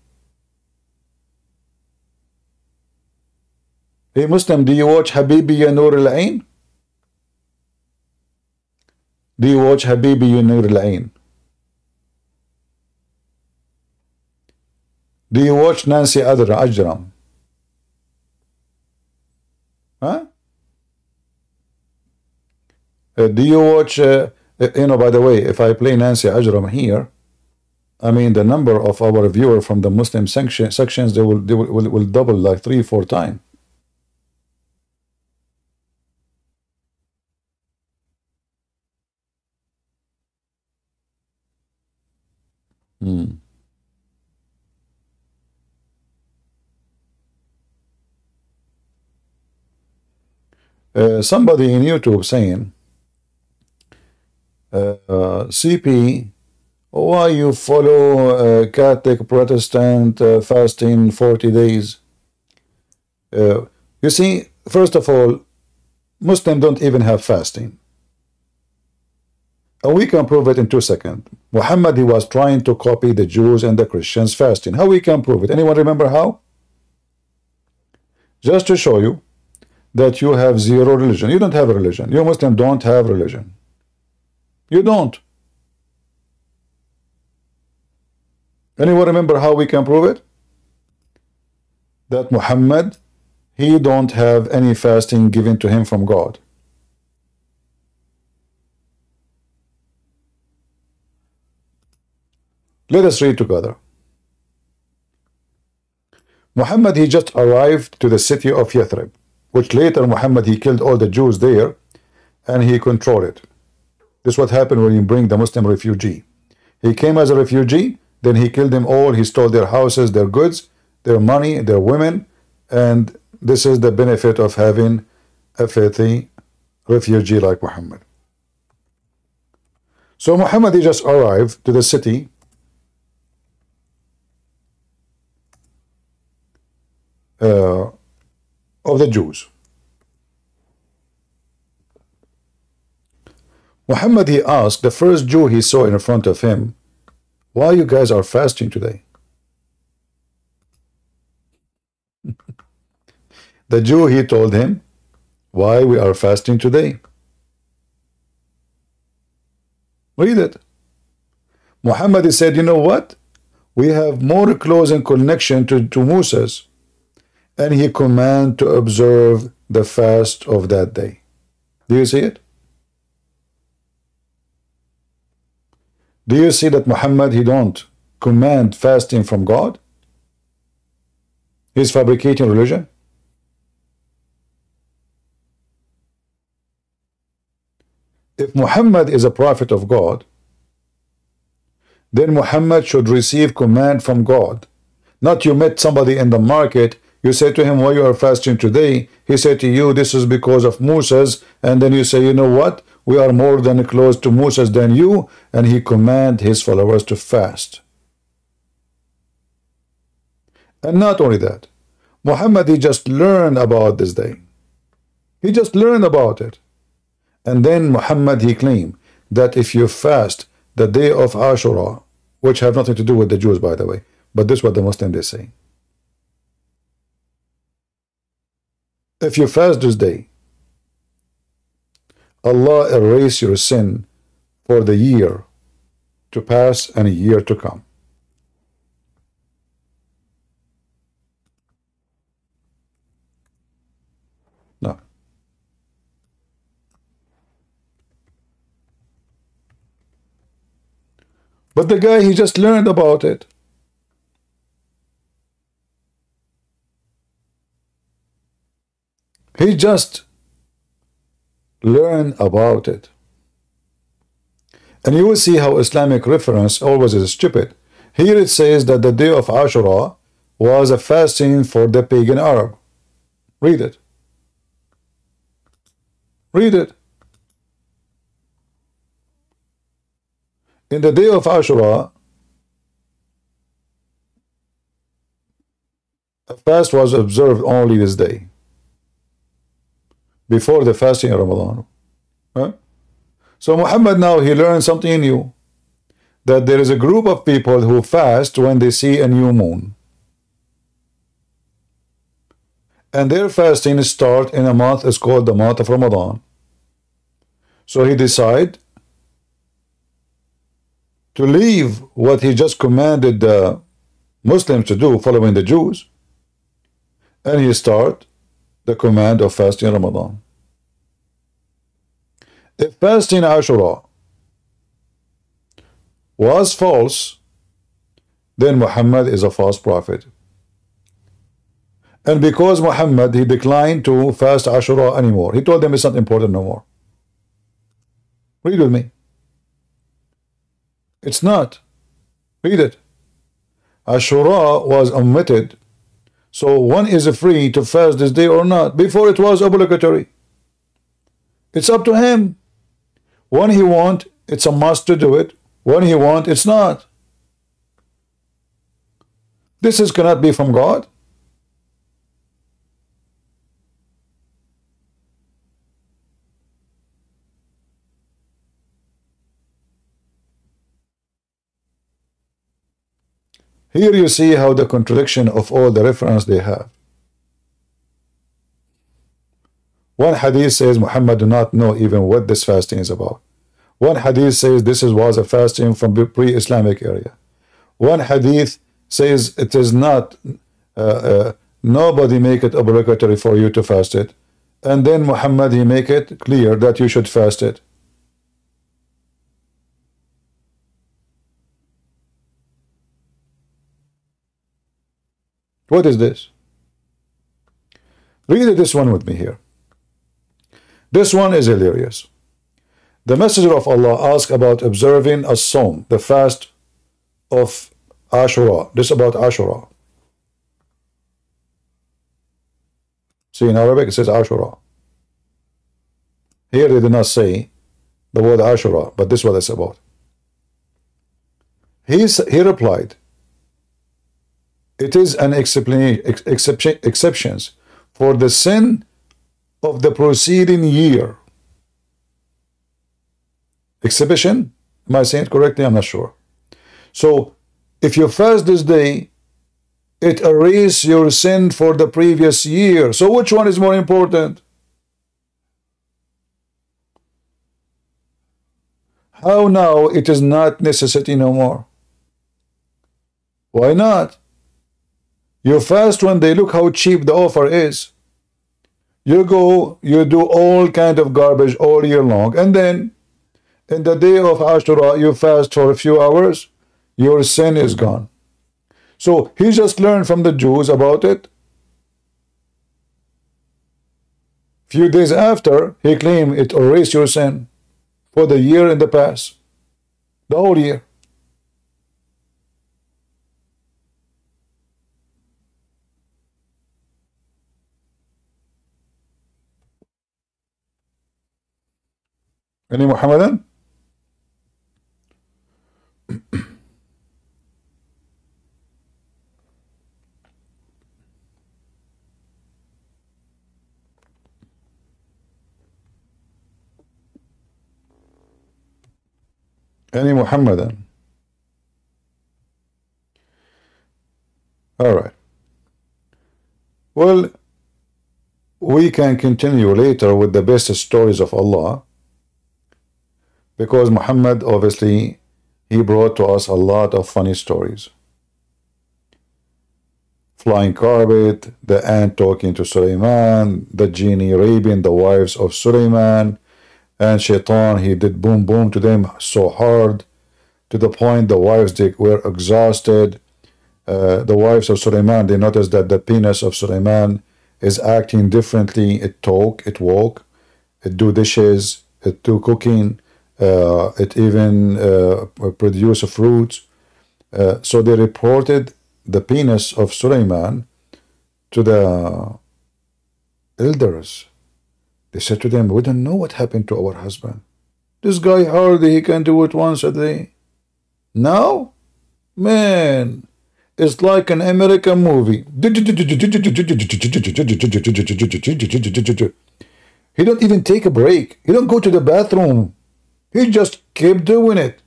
Hey Muslim, do you watch Habibi ya Nur al-Ain? Do you watch Habibi ya Nur al-Ain? Do you watch Nancy Ajram? Huh? Do you watch, you know, by the way, if I play Nancy Ajram here, I mean, the number of our viewers from the Muslim sections, they will double, like 3-4 times. Somebody in YouTube saying, CP, why you follow Catholic Protestant fasting 40 days? You see, first of all, Muslims don't even have fasting. And we can prove it in 2 seconds. Muhammad, he was trying to copy the Jews and the Christians fasting. How we can prove it? Anyone remember how? Just to show you that you have zero religion. You don't have a religion. You Muslim don't have religion. You don't. Anyone remember how we can prove it? That Muhammad, he don't have any fasting given to him from God. Let us read together. Muhammad, he just arrived to the city of Yathrib, which later Muhammad, he killed all the Jews there and he controlled it. This is what happened when you bring the Muslim refugee. He came as a refugee, then he killed them all. He stole their houses, their goods, their money, their women, and this is the benefit of having a filthy refugee like Muhammad. So Muhammad, he just arrived to the city of the Jews. Muhammad, he asked the first Jew he saw in front of him, why you guys are fasting today? The Jew, he told him, why we are fasting today? Read it. Muhammad, he said, you know what? We have more close and connection to Moses, and he command to observe the fast of that day. Do you see it? Do you see that Muhammad, he don't command fasting from God? He's fabricating religion. If Muhammad is a prophet of God, then Muhammad should receive command from God. Not you met somebody in the market, you say to him, why you are fasting today? He said to you, this is because of Moses. And then you say, you know what? We are more than close to Moses than you. And he command his followers to fast. And not only that, Muhammad, he just learned about this day. He just learned about it. And then Muhammad, he claimed that if you fast the day of Ashura, which have nothing to do with the Jews, by the way, but this is what the Muslims they say. If you fast this day, Allah erase your sin for the year to pass and a year to come. No. But the guy, he just learned about it. He just learned about it. And you will see how Islamic reference always is stupid. Here it says that the day of Ashura was a fasting for the pagan Arab. Read it. Read it. In the day of Ashura, a fast was observed only this day, before the fasting of Ramadan. Huh? So Muhammad now, he learned something new, that there is a group of people who fast when they see a new moon. And their fasting start in a month is called the month of Ramadan. So he decided to leave what he just commanded the Muslims to do, following the Jews, and he start the command of fasting Ramadan. If fasting Ashura was false, then Muhammad is a false prophet. And because Muhammad, he declined to fast Ashura anymore, he told them it's not important no more. Read with me. It's not. Read it. Ashura was omitted, so one is free to fast this day or not. Before it was obligatory. It's up to him. When he want, it's a must to do it. When he want, it's not. This cannot be from God. Here you see how the contradiction of all the reference they have. One hadith says Muhammad do not know even what this fasting is about. One hadith says this was a fasting from pre-Islamic area. One hadith says it is not, nobody make it obligatory for you to fast it. And then Muhammad, he make it clear that you should fast it. What is this? Read this one with me here. This one is hilarious. The Messenger of Allah asked about observing a Som, the fast of Ashura. This is about Ashura. See, in Arabic it says Ashura. Here they did not say the word Ashura, but this is what it's about. He replied, it is an exceptions for the sin of the preceding year. Exhibition? Am I saying it correctly? I'm not sure. So, if you fast this day, it erases your sin for the previous year. So, which one is more important? How now it is not necessity no more? Why not? You fast when they look how cheap the offer is. You go, you do all kind of garbage all year long, and then in the day of Ashura, you fast for a few hours, your sin is gone. So he just learned from the Jews about it. Few days after, he claimed it erased your sin. for the year in the past, the whole year. Any Muhammadan? Any Muhammadan? All right. Well, we can continue later with the best stories of Allah, because Muhammad, obviously, he brought to us a lot of funny stories. Flying carpet, the ant talking to Sulaiman, the genie raping the wives of Sulaiman, and Shaitan, he did boom boom to them so hard, to the point the wives, they were exhausted. The wives of Sulaiman, they noticed that the penis of Sulaiman is acting differently. It talk, it walk, it do dishes, it do cooking, it even produce fruits. So they reported the penis of Sulaiman to the elders. They said to them, we don't know what happened to our husband. This guy hardly he can do it once a day. Now, man, it's like an American movie. He don't even take a break. He don't go to the bathroom. He just kept doing it.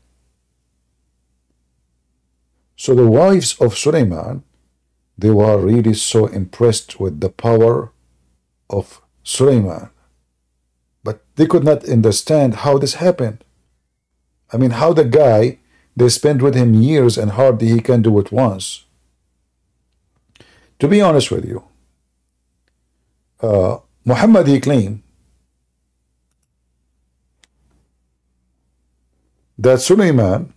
So the wives of Sulaiman, they were really so impressed with the power of Sulaiman. But they could not understand how this happened. I mean, how the guy, they spent with him years and hardly he can do it once. To be honest with you, Muhammad, he claimed that Sulaiman,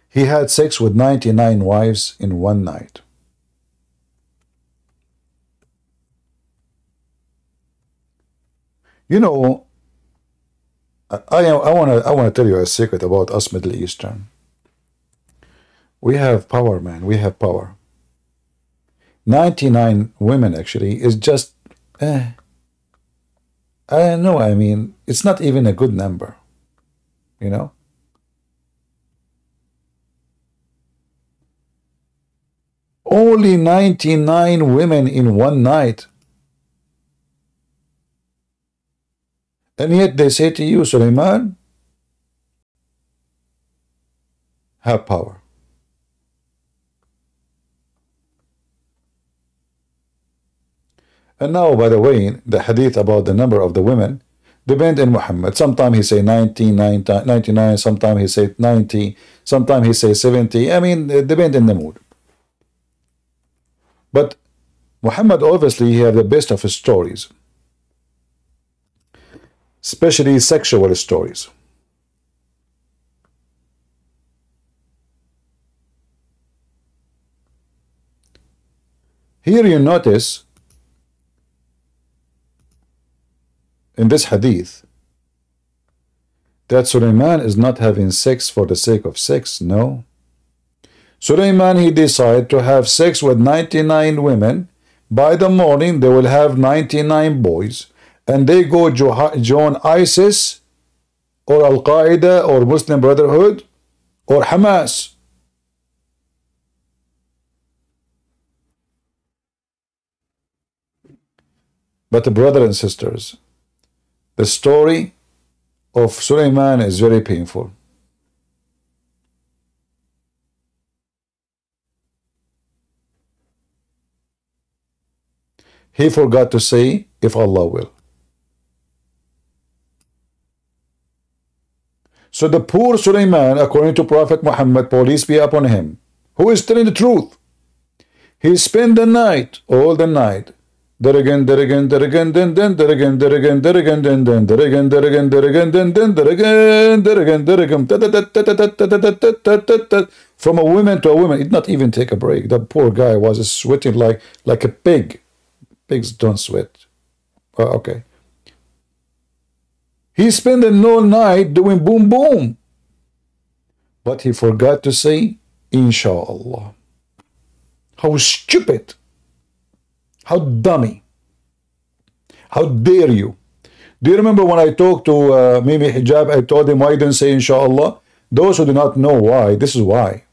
he had sex with 99 wives in one night. You know, I want to tell you a secret about us Middle Eastern. We have power, man. We have power. 99 women actually is just, I don't know. I mean, it's not even a good number, you know. Only 99 women in one night. And yet they say to you, Sulaiman, have power. And now, by the way, the hadith about the number of the women depend on Muhammad. Sometimes he say 99, sometimes he say 90, sometimes he say 70. I mean, it depends on the mood. But Muhammad, obviously, he have the best of his stories, especially sexual stories. Here you notice in this hadith that Sulaiman is not having sex for the sake of sex. No. Sulaiman, he decided to have sex with 99 women. By the morning, they will have 99 boys. And they go join ISIS or Al-Qaeda or Muslim Brotherhood or Hamas. But brothers and sisters, the story of Sulaiman is very painful. He forgot to say, if Allah will. So the poor Sulaiman, according to Prophet Muhammad, peace be upon him, who is telling the truth, he spent the night, all the night, from a woman to a woman. He did not even take a break. That poor guy was sweating like a pig. Pigs don't sweat. Okay. He spent the whole night doing boom boom. But he forgot to say, Inshallah. How stupid. How dummy. How dare you. Do you remember when I talked to Mimi Hijab, I told him why you didn't say Inshallah? Those who do not know why, this is why.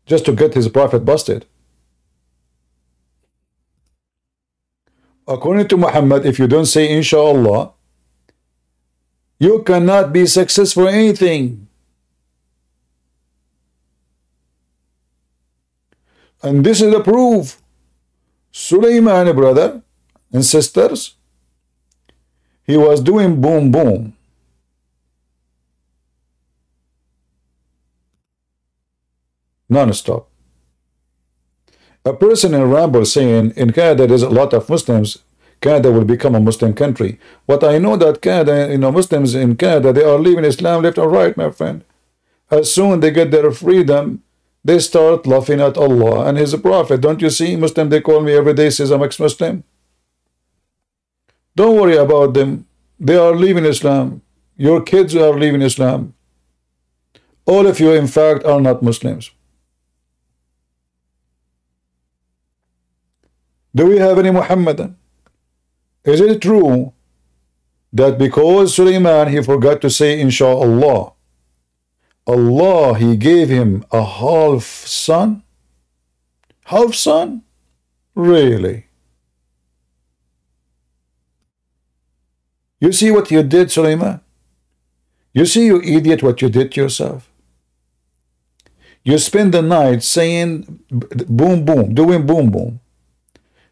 Just to get his prophet busted. According to Muhammad, if you don't say Inshallah, you cannot be successful in anything. And this is the proof. Sulaiman, brother and sisters, he was doing boom boom. Non-stop. A person in Ramble saying in Canada there's a lot of Muslims, Canada will become a Muslim country. But I know that Canada, Muslims in Canada, they are leaving Islam left and right, my friend. As soon they get their freedom, they start laughing at Allah and His Prophet. Don't you see? Muslim, they call me every day, says I'm ex-Muslim. Don't worry about them. They are leaving Islam. Your kids are leaving Islam. All of you, in fact, are not Muslims. Do we have any Muhammadan? Is it true that because Sulaiman, he forgot to say Inshallah, Allah, he gave him a half son? Half son? Really? You see what you did, Sulaiman? You see, you idiot, what you did to yourself? You spend the night saying boom boom, doing boom boom,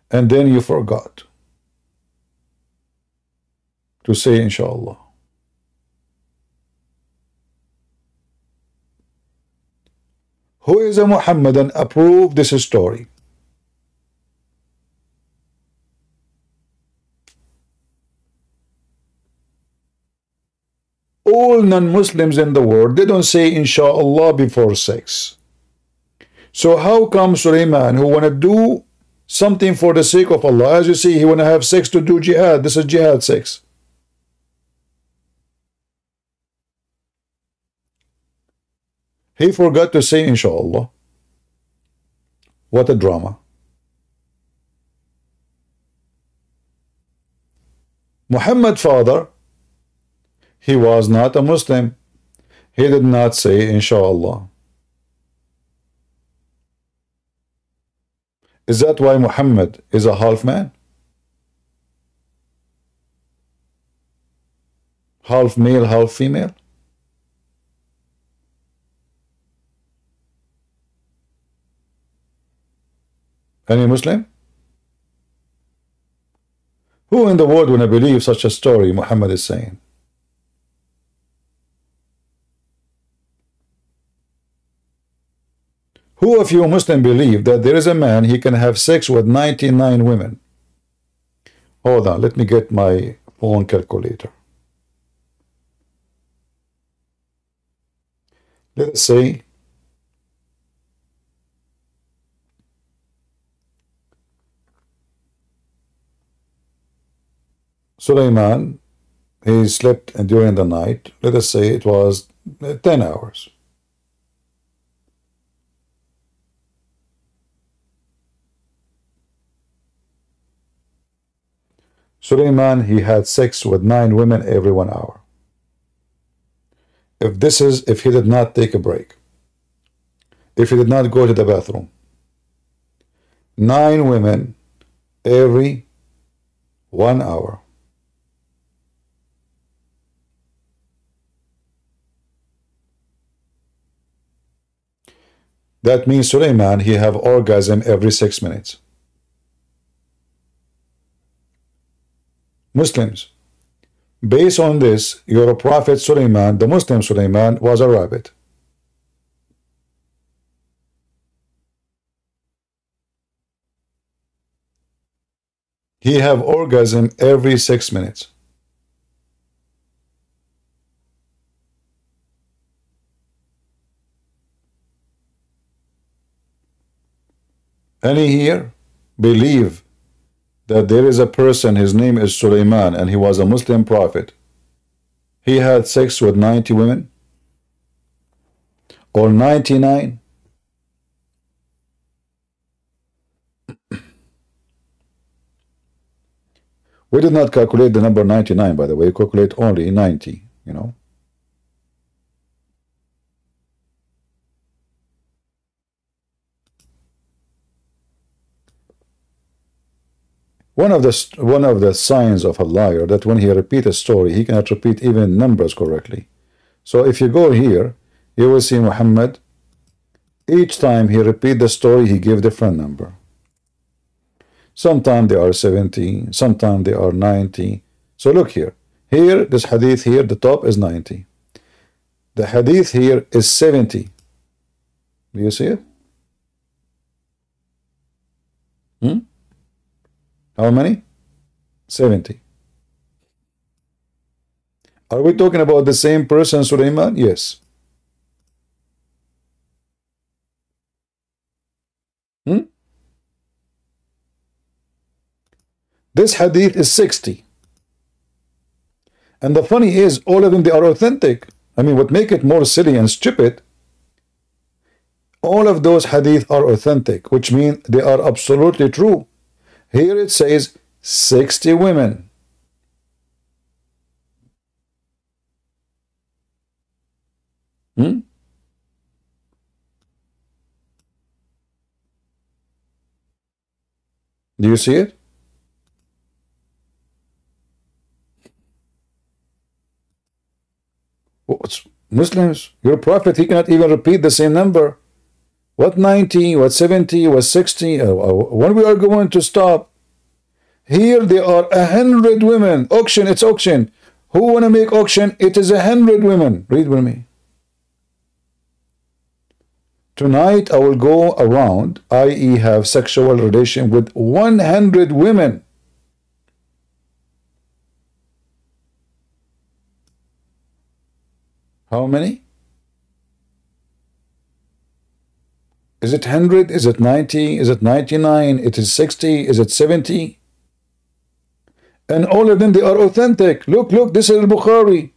and then you forgot to say Inshallah. Who is a Muhammadan? Approve this story. All non-Muslims in the world, they don't say Inshallah before sex. So how come Sulaiman, who want to do something for the sake of Allah, as you see, he want to have sex to do jihad. This is jihad sex. He forgot to say Inshallah. What a drama. Muhammad father, he was not a Muslim. He did not say Inshallah. Is that why Muhammad is a half man? Half male, half female? Any Muslim? Who in the world would believe such a story Muhammad is saying? Who of you Muslim believe that there is a man, he can have sex with 99 women? Hold on, let me get my phone calculator. Let's say Sulaiman, he slept during the night. Let us say it was 10 hours. Sulaiman, he had sex with 9 women every 1 hour. If he did not take a break, if he did not go to the bathroom, 9 women every 1 hour. That means Sulaiman, he have orgasm every 6 minutes. Muslims, based on this, your prophet Sulaiman, the Muslim Sulaiman, was a rabbit. He have orgasm every 6 minutes. Any here believe that there is a person, his name is Sulaiman, and he was a Muslim prophet. He had sex with 90 women? Or 99? We did not calculate the number 99, by the way. We calculate only 90, you know. One of the signs of a liar, that when he repeats a story, he cannot repeat even numbers correctly. So if you go here, you will see Muhammad. Each time he repeat the story, he give different number. Sometimes they are 70, sometimes they are 90. So look here. Here, this hadith here, the top is 90. The hadith here is 70. Do you see it? How many? 70. Are we talking about the same person, Sulaiman? Yes. This hadith is 60. And the funny is, all of them, they are authentic. I mean, what make it more silly and stupid, all of those hadith are authentic, which means they are absolutely true. Here it says 60 women. Do you see it? Muslims, your prophet, he cannot even repeat the same number. What 90, what 70, what 60, when we are going to stop? Here there are 100 women. Auction, it's auction. Who want to make auction? It is 100 women. Read with me. Tonight I will go around, i.e. have sexual relation with 100 women. How many? Is it 100? Is it 90? Is it 99? It is 60? Is it 70? And all of them, they are authentic. Look, look, this is al-Bukhari.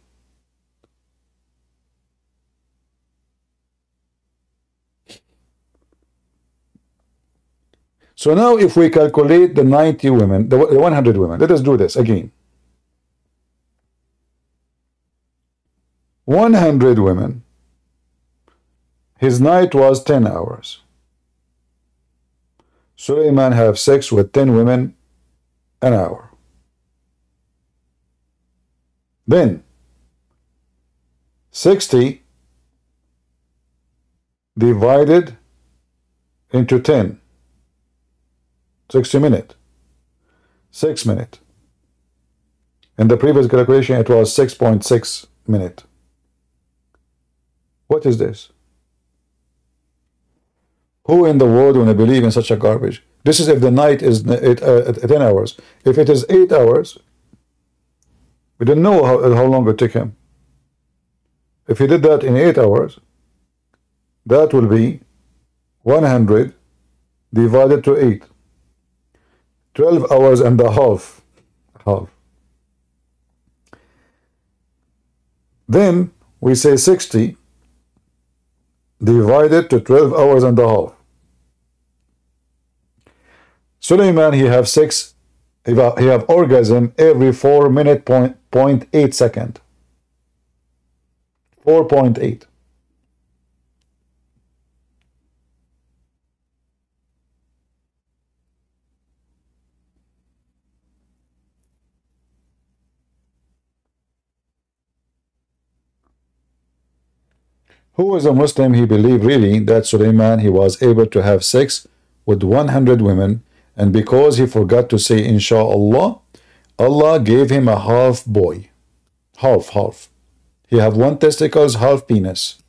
So now if we calculate the 90 women, the 100 women, let us do this again. 100 women. His night was 10 hours. Sulaiman have sex with 10 women an hour. Then 60 divided into 10. 60 minutes. 6 minutes. In the previous calculation, it was 6.6 minutes. What is this? Who in the world will believe in such a garbage? This is if the night is 10 hours. If it is 8 hours, we don't know how long it took him. If he did that in 8 hours, that will be 100 divided to 8. 12 hours and a half. Then we say 60 divided to 12 hours and a half. Sulaiman, he have sex, he have orgasm every 4 minute 0.8 second. 4.8. Who is a Muslim, he believed really that Sulaiman, he was able to have sex with 100 women, and because he forgot to say Insha'Allah, Allah gave him a half boy. Half. He have one testicles, half penis.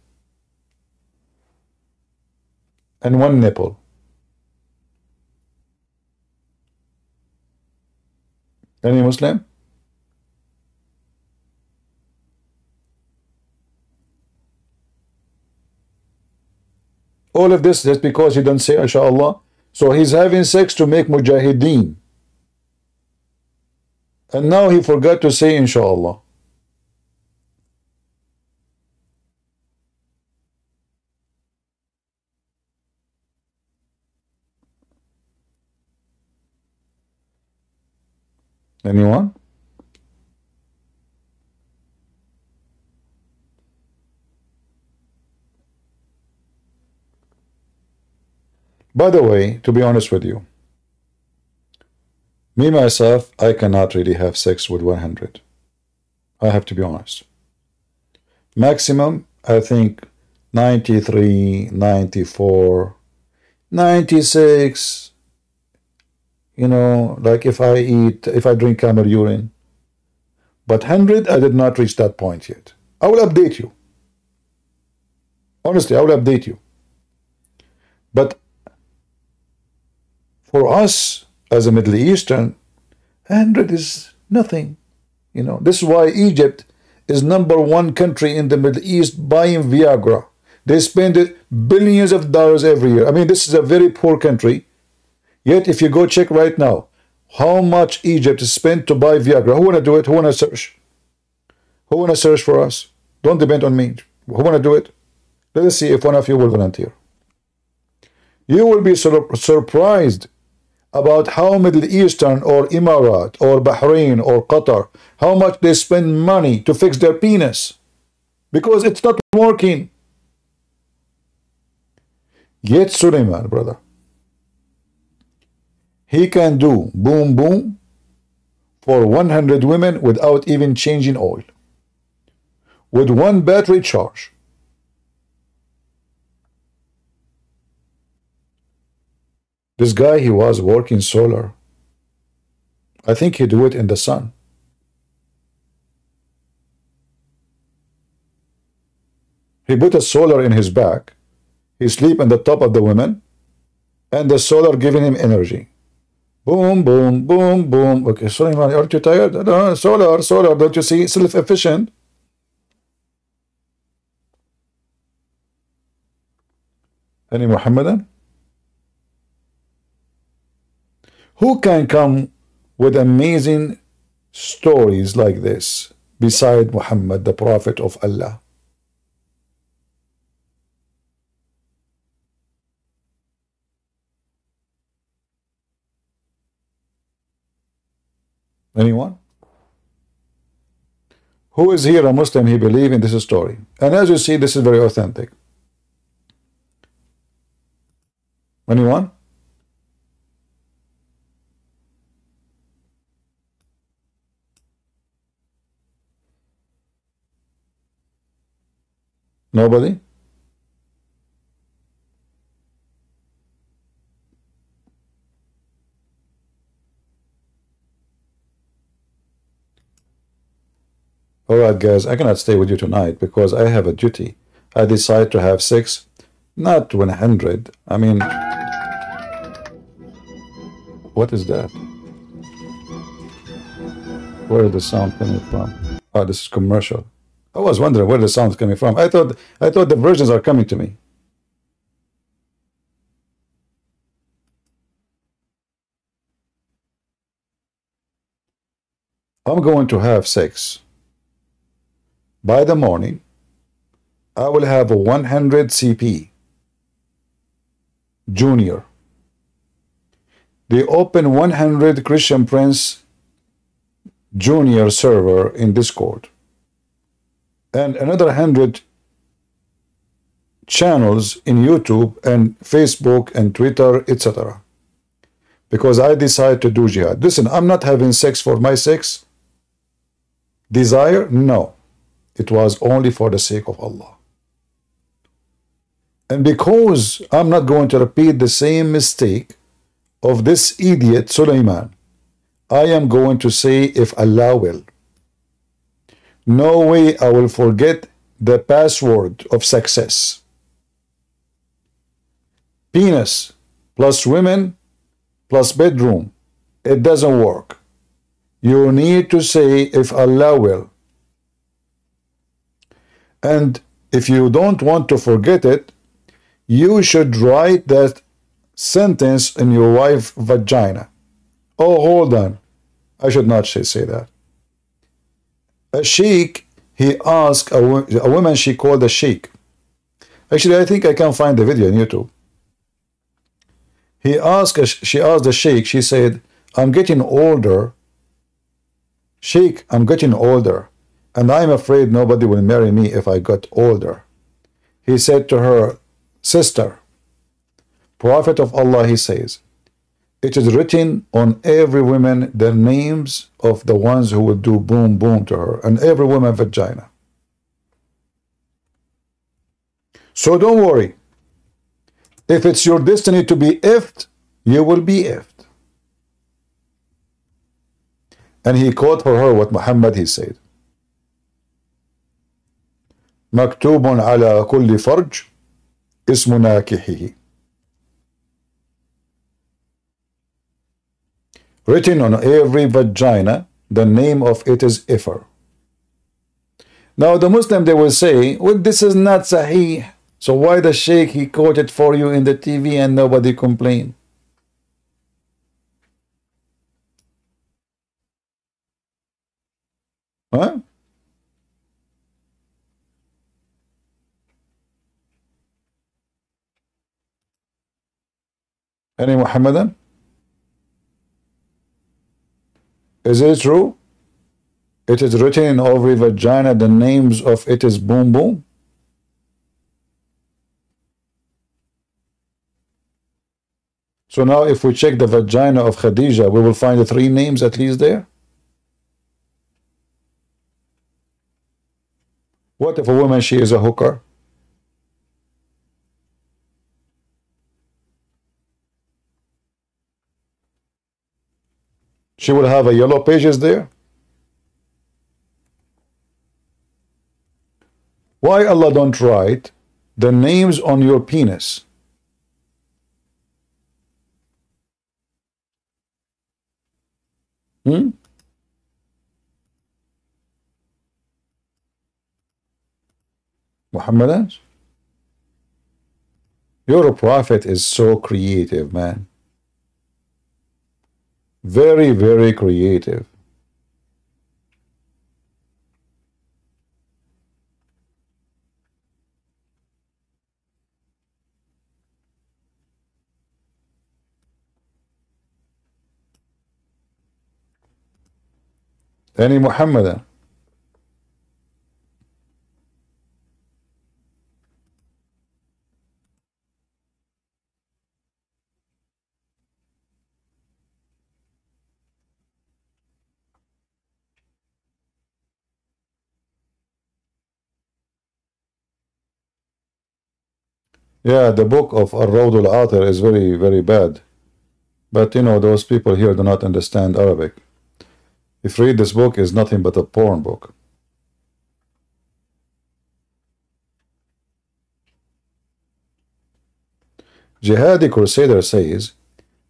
And one nipple. Any Muslim? All of this just because he don't say Insha'Allah. So he's having sex to make mujahideen. And now he forgot to say inshallah. Anyone? By the way, to be honest with you, me myself, I cannot really have sex with 100. I have to be honest. Maximum, I think 93, 94, 96. You know, like if I drink camel urine. But 100, I did not reach that point yet. I will update you. Honestly, I will update you. But for us, as a Middle Eastern, 100 is nothing. You know, this is why Egypt is #1 country in the Middle East buying Viagra. They spend billions of dollars every year. I mean, this is a very poor country. Yet, if you go check right now, how much Egypt is spent to buy Viagra? Who want to do it? Who want to search? Who want to search for us? Don't depend on me. Who want to do it? Let us see if one of you will volunteer. You will be surprised about how Middle Eastern or Emirat or Bahrain or Qatar, how much they spend money to fix their penis. Because it's not working. Yet Suleiman, brother, he can do boom boom for 100 women without even changing oil. With one battery charge. This guy, he was working solar. I think he do it in the sun. He put a solar in his back. He sleep on the top of the women. And the solar giving him energy. Boom, boom, boom, boom. Okay, Suleiman, aren't you tired? No, solar, don't you see? Self-efficient. Any Muhammadan? Who can come with amazing stories like this beside Muhammad, the Prophet of Allah? Anyone? Who is here a Muslim? He believes in this story. And as you see, this is very authentic. Anyone? Nobody? Alright guys, I cannot stay with you tonight because I have a duty. I decide to have sex, not 100. I mean, what is that? Where is the sound coming from? Oh, this is commercial. I was wondering where the sound is coming from. I thought the versions are coming to me. I'm going to have sex. By the morning, I will have a 100 CP Junior. They open 100 Christian Prince Junior server in Discord. And another 100 channels in YouTube and Facebook and Twitter, etc. Because I decide to do jihad. Listen, I'm not having sex for my sex desire. No. It was only for the sake of Allah. And because I'm not going to repeat the same mistake of this idiot Suleiman, I am going to say, if Allah will. No way I will forget the password of success. Penis plus women plus bedroom. It doesn't work. You need to say, if Allah will. And if you don't want to forget it, you should write that sentence in your wife's vagina. Oh, hold on. I should not say that. A sheikh, he asked a woman, she called a sheikh. Actually, I think I can find the video on YouTube. She asked the sheikh, she said, I'm getting older. Sheikh, I'm getting older, and I'm afraid nobody will marry me if I got older. He said to her, sister, Prophet of Allah, he says, it is written on every woman the names of the ones who will do boom boom to her, and every woman vagina. So don't worry. If it's your destiny to be effed, you will be effed. And he quoted for her what Muhammad he said. مكتوب على كل فرج اسم ناكحه. Written on every vagina, the name of it is Ifar. Now the Muslim, they will say, well, this is not Sahih. So why the Sheikh, he quoted for you in the TV and nobody complained? Huh? Any Muhammadan? Is it true? It is written in every vagina, the names of it is boom boom. So now if we check the vagina of Khadija, we will find the 3 names at least there. What if a woman, she is a hooker? She will have a yellow pages there. Why Allah don't write the names on your penis? Muhammadan? Your prophet is so creative, man. Very, very creative. Any Muhammadan? Yeah, the book of Ar-Rawd al-Athir is very, very bad. But you know, those people here do not understand Arabic. If you read this book, is nothing but a porn book. Jihadi Crusader says,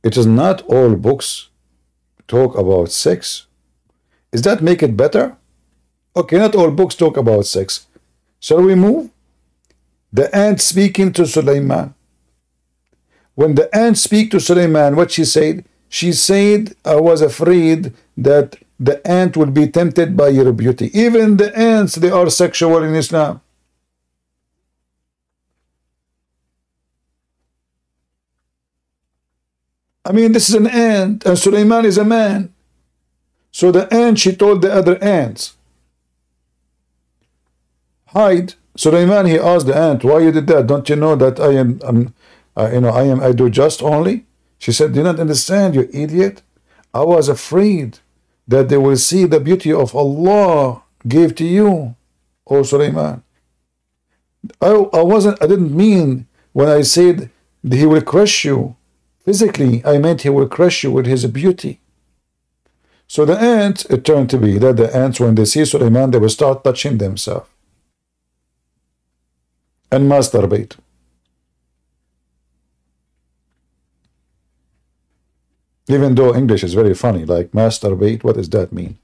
it is not all books talk about sex. Does that make it better? Okay, not all books talk about sex. Shall we move? The ant speaking to Sulaiman. When the ant speak to Sulaiman, what she said? She said, I was afraid that the ant will be tempted by your beauty. Even the ants, they are sexual in Islam. I mean, this is an ant, and Sulaiman is a man. So the ant, she told the other ants, hide. Sulaiman, he asked the ant, why you did that? Don't you know that I do just only? She said, do you not understand, you idiot? I was afraid that they will see the beauty of Allah gave to you, O Sulaiman. I didn't mean when I said he will crush you physically, I meant he will crush you with his beauty. So the ants, it turned to be that the ants, when they see Sulaiman, they will start touching themselves and masturbate. Even though English is very funny, like masturbate, what does that mean?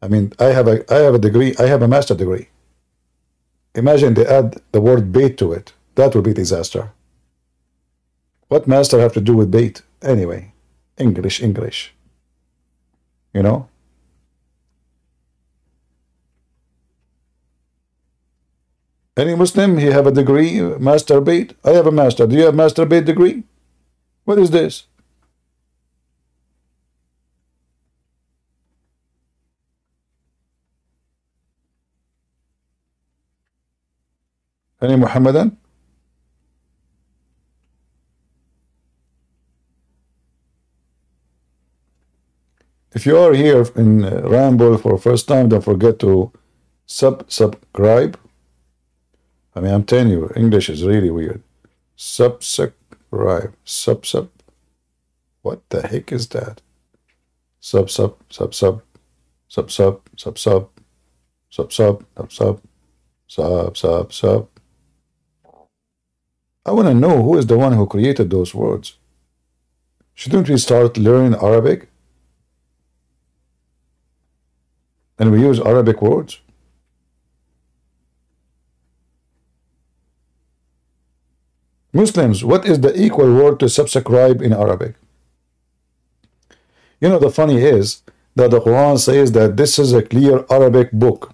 I mean, I have a degree, I have a master degree. Imagine they add the word bait to it. That would be disaster. What master have to do with bait? Anyway, English. You know? Any Muslim, he have a degree, masturbate? I have a master. Do you have masturbate degree? What is this? Any Muhammadan? If you are here in Ramble for the first time, don't forget to subscribe. I mean, I'm telling you, English is really weird. Subscribe. What the heck is that? Sub. I want to know who is the one who created those words. Shouldn't we start learning Arabic? And we use Arabic words? Muslims, what is the equal word to subscribe in Arabic? You know, the funny is that the Quran says that this is a clear Arabic book,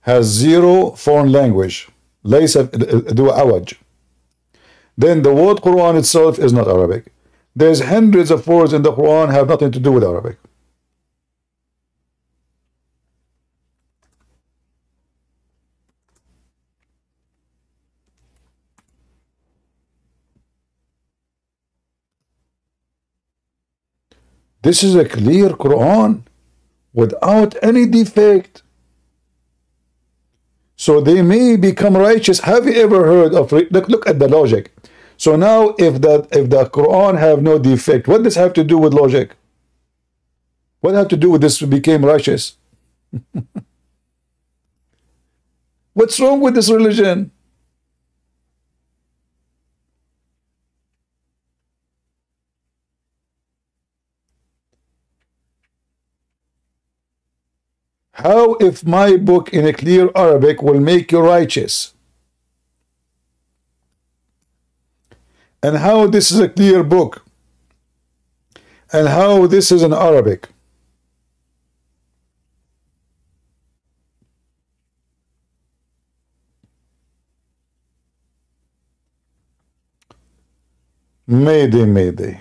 has zero foreign language, ليس ذو عوج. Then the word Quran itself is not Arabic. There's hundreds of words in the Quran have nothing to do with Arabic. This is a clear Quran without any defect. So they may become righteous. Have you ever heard of, look at the logic. So now if the Quran have no defect, what does have to do with logic? What have to do with this became righteous? What's wrong with this religion? How if my book in a clear Arabic will make you righteous? And how this is a clear book? And how this is in Arabic? Mayday, mayday.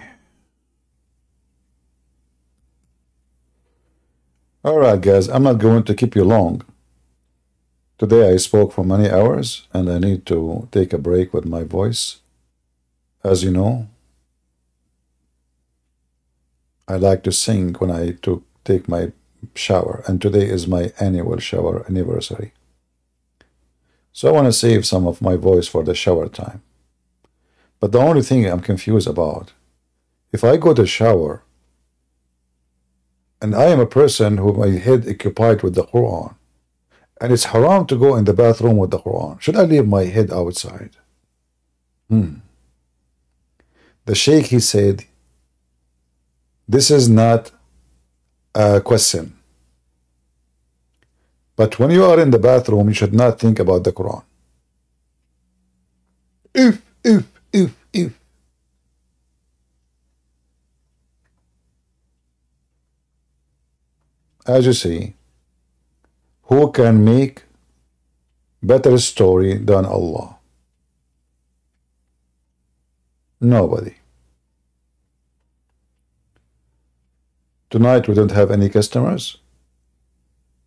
Alright guys, I'm not going to keep you long. Today I spoke for many hours and I need to take a break with my voice. As you know, I like to sing when I take my shower, and today is my annual shower anniversary. So I want to save some of my voice for the shower time. But the only thing I'm confused about, if I go to shower and I am a person who my head occupied with the Quran, and it's haram to go in the bathroom with the Quran, should I leave my head outside? The Sheikh, he said, this is not a question. But when you are in the bathroom, you should not think about the Quran. If. As you see, who can make better story than Allah? Nobody. Tonight we don't have any customers.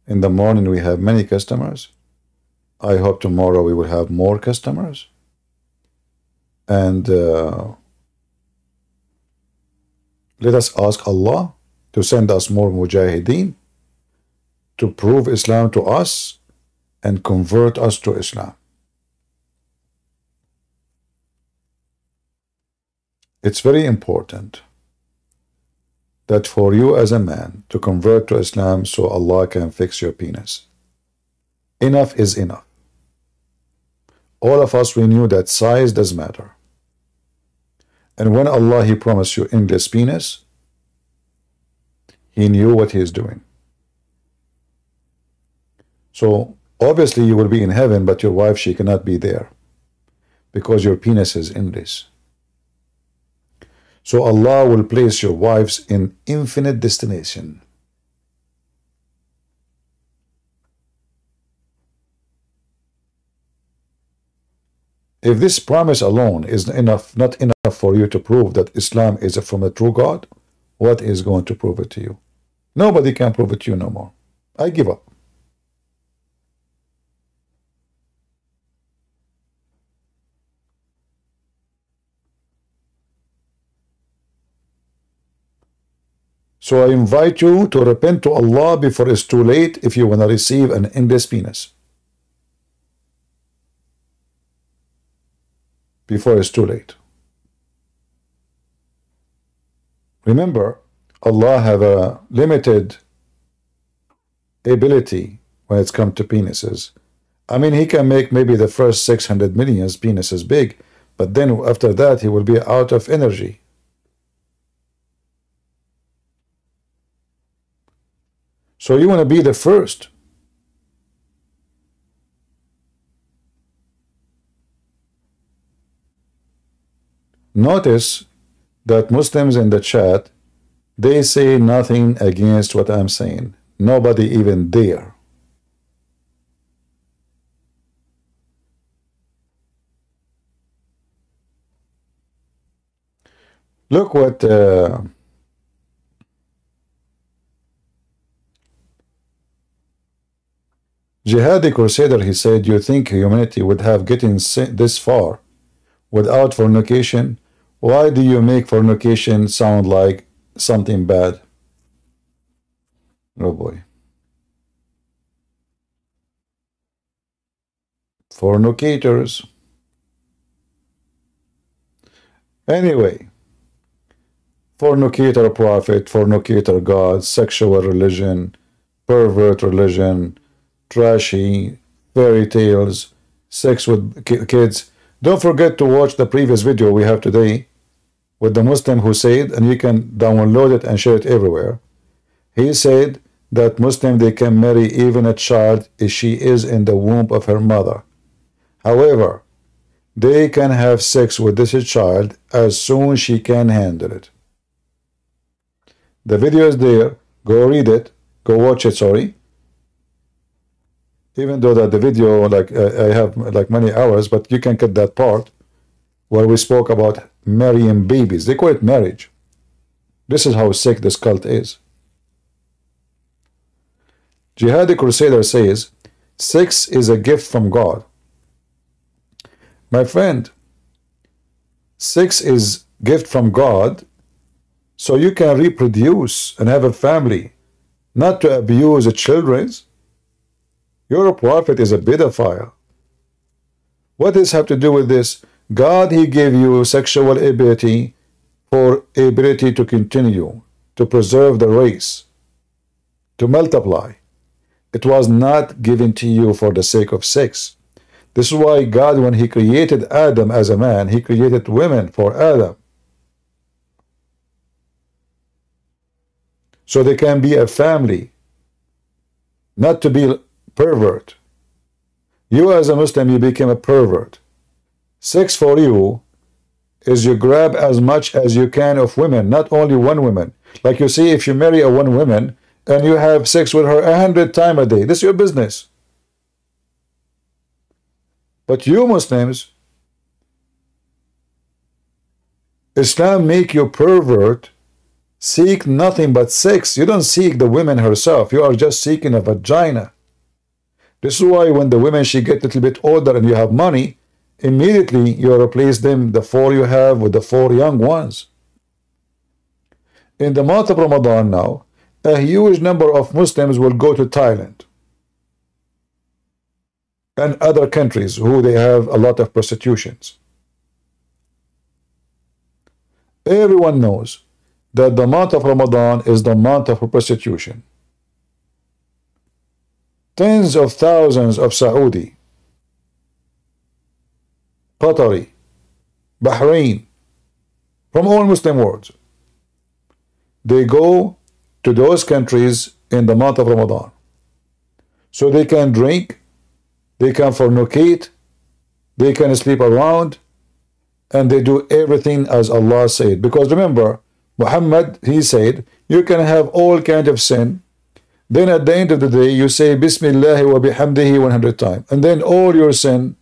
In the morning we have many customers. I hope tomorrow we will have more customers. And let us ask Allah to send us more mujahideen to prove Islam to us and convert us to Islam. It's very important that for you as a man to convert to Islam so Allah can fix your penis. Enough is enough. All of us, we knew that size does matter. And when Allah, He promised you endless penis, He knew what He is doing. So obviously you will be in heaven, but your wife, she cannot be there because your penis is endless. So Allah will place your wives in infinite destination. If this promise alone is enough, not enough for you to prove that Islam is from a true God, what is going to prove it to you? Nobody can prove it to you no more. I give up. So I invite you to repent to Allah before it's too late if you want to receive an endless penis. Before it's too late. Remember, Allah have a limited ability when it's come to penises. I mean, He can make maybe the first 600 million penises big, but then after that He will be out of energy. So you want to be the first. Notice that Muslims in the chat, they say nothing against what I'm saying. Nobody even dare. Look what Jihadi Crusader, he said, you think humanity would have gotten this far without fornication? Why do you make fornication sound like something bad? Oh boy. Fornicators. Anyway, fornicator prophet, fornicator God, sexual religion, pervert religion, trashy, fairy tales, sex with kids. Don't forget to watch the previous video we have today with the Muslim who said, and you can download it and share it everywhere. He said that Muslim, they can marry even a child if she is in the womb of her mother. However, they can have sex with this child as soon as she can handle it. The video is there. Go read it. Go watch it, sorry. Even though that the video, like I have like many hours, but you can cut that part where we spoke about marrying babies. They call it marriage. This is how sick this cult is. Jihadi Crusader says, sex is a gift from God. My friend, sex is gift from God so you can reproduce and have a family, not to abuse the children. Your prophet is a pedophile. What does this have to do with this? God, He gave you sexual ability for ability to continue, to preserve the race, to multiply. It was not given to you for the sake of sex. This is why God, when He created Adam as a man, He created women for Adam. So they can be a family, not to be pervert. You as a Muslim, you became a pervert. Sex for you is you grab as much as you can of women, not only one woman. Like you see, if you marry a one woman and you have sex with her 100 times a day, this is your business. But you Muslims, Islam make you pervert, seek nothing but sex. You don't seek the woman herself. You are just seeking a vagina. This is why when the women, she get a little bit older and you have money, immediately you replace them, the 4 you have, with the 4 young ones. In the month of Ramadan now, a huge number of Muslims will go to Thailand and other countries who they have a lot of prostitutions. Everyone knows that the month of Ramadan is the month of prostitution. Tens of thousands of Saudi, Qatari, Bahrain, from all Muslim worlds, they go to those countries in the month of Ramadan. So they can drink, they can fornicate, they can sleep around, and they do everything as Allah said. Because remember, Muhammad, he said, you can have all kinds of sin. Then at the end of the day, you say Bismillah wa bihamdihi 100 times. And then all your sin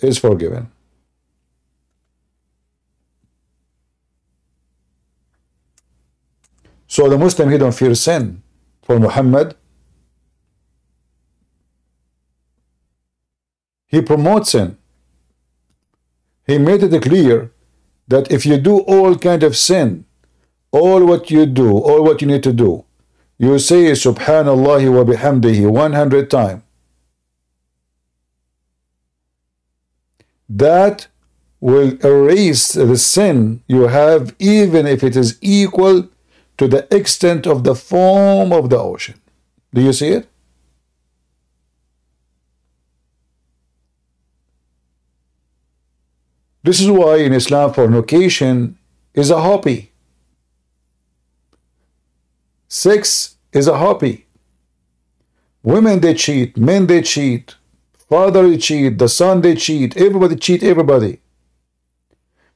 is forgiven. So the Muslim, he don't fear sin. For Muhammad, he promotes sin. He made it clear that if you do all kind of sin, all what you do, all what you need to do, you say Subhanallah wa bihamdihi 100 times. That will erase the sin you have, even if it is equal to the extent of the foam of the ocean. Do you see it? This is why in Islam fornication is a hobby. Sex is a hobby. Women they cheat, men they cheat, father they cheat, the son they cheat, everybody cheat everybody.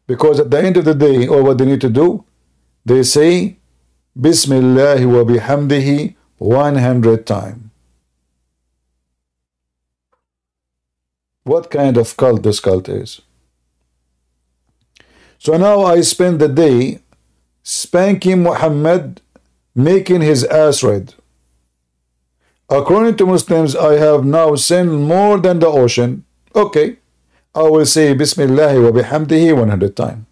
Because at the end of the day, all what they need to do, they say Bismillah wa bihamdihi 100 times. What kind of cult this cult is? So now I spend the day spanking Muhammad, making his ass red. According to Muslims, I have now sinned more than the ocean. Okay, I will say Bismillah wa bihamdihi 100 times.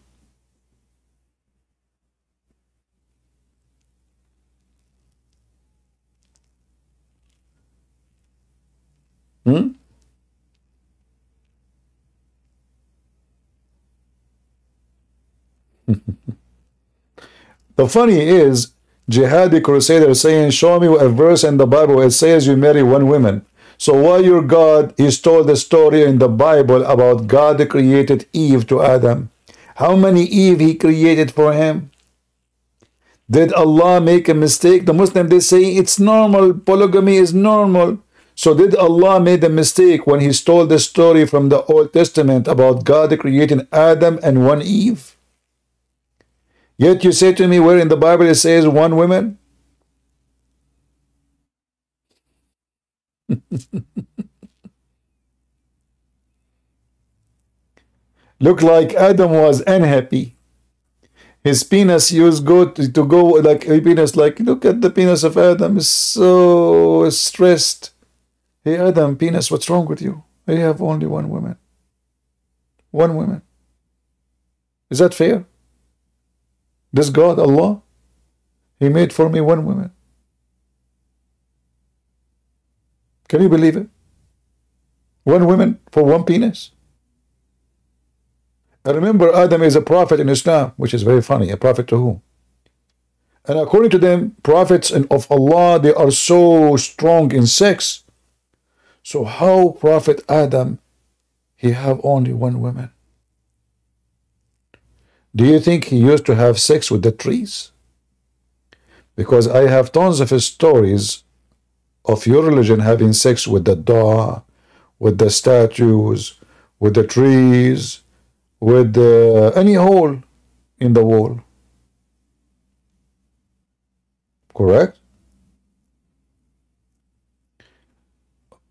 The funny is, jihadi crusaders saying, show me a verse in the Bible it says you marry one woman. So why your God, he told the story in the Bible about God created Eve to Adam. How many Eve he created for him? Did Allah make a mistake? The Muslim, they say it's normal, polygamy is normal. So did Allah make a mistake when he told the story from the Old Testament about God creating Adam and one Eve? Yet you say to me where in the Bible it says one woman? Look like Adam was unhappy. His penis used to go like a penis, like look at the penis of Adam, is so stressed. Hey Adam, penis, what's wrong with you? I have only one woman. One woman. Is that fair? This God, Allah, he made for me one woman. Can you believe it? One woman for one penis. I remember Adam is a prophet in Islam, which is very funny. A prophet to whom? And according to them, prophets of Allah, they are so strong in sex. So how Prophet Adam, he have only one woman? Do you think he used to have sex with the trees? Because I have tons of stories of your religion having sex with the Dawah, with the statues, with the trees, with any hole in the wall. Correct?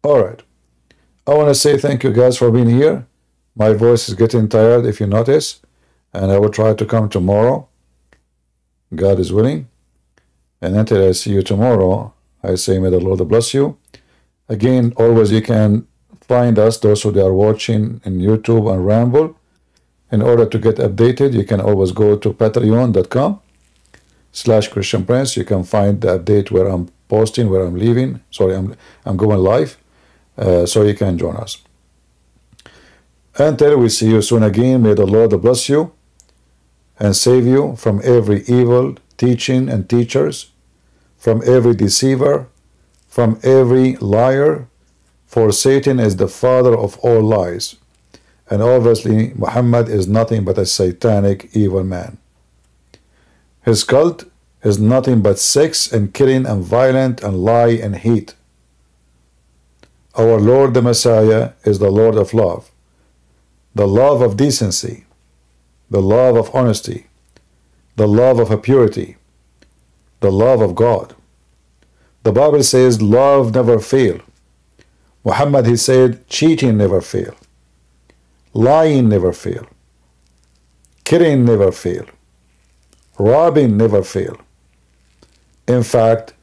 All right. I want to say thank you guys for being here. My voice is getting tired if you notice. And I will try to come tomorrow. God is willing. And until I see you tomorrow, I say may the Lord bless you. Again, always you can find us, those who are watching in YouTube and Ramble. In order to get updated, you can always go to patreon.com/Christian Prince. You can find the update where I'm posting, where I'm leaving. Sorry, I'm going live. So you can join us. Until we see you soon again, may the Lord bless you and save you from every evil teaching and teachers, from every deceiver, from every liar, for Satan is the father of all lies. And obviously, Muhammad is nothing but a satanic evil man. His cult is nothing but sex and killing and violence and lie and hate. Our Lord the Messiah is the Lord of love, the love of decency, the love of honesty, the love of purity, the love of God. The Bible says love never fails. Muhammad, he said cheating never fails. Lying never fail. Killing never fail. Robbing never fail. In fact,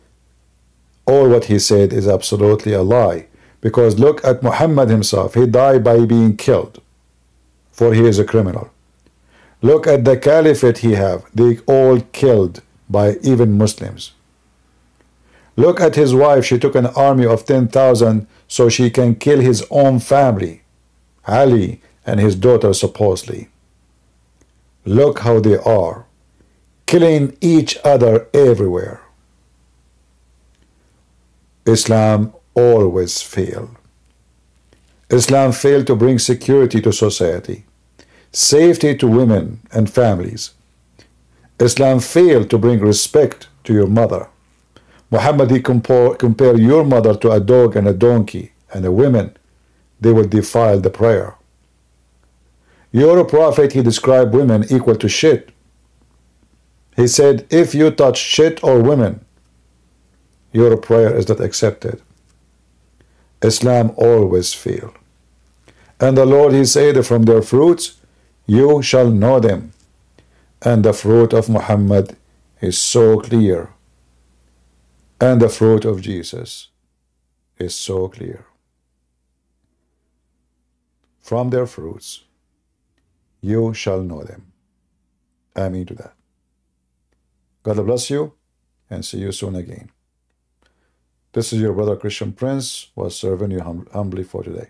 all what he said is absolutely a lie. Because look at Muhammad himself. He died by being killed, for he is a criminal. Look at the caliphate he have. They all killed by even Muslims. Look at his wife. She took an army of 10,000 so she can kill his own family, Ali and his daughter supposedly. Look how they are, killing each other everywhere. Islam always failed. Islam failed to bring security to society, safety to women and families. Islam failed to bring respect to your mother. Muhammad, he compare your mother to a dog and a donkey and a woman. They would defile the prayer. Your prophet, he described women equal to shit. He said, if you touch shit or women, your prayer is not accepted. Islam always fail. And the Lord, he said, from their fruits you shall know them. And the fruit of Muhammad is so clear. And the fruit of Jesus is so clear. From their fruits you shall know them. Amen to that. God bless you and see you soon again. This is your brother Christian Prince, was serving you humbly for today.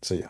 See ya.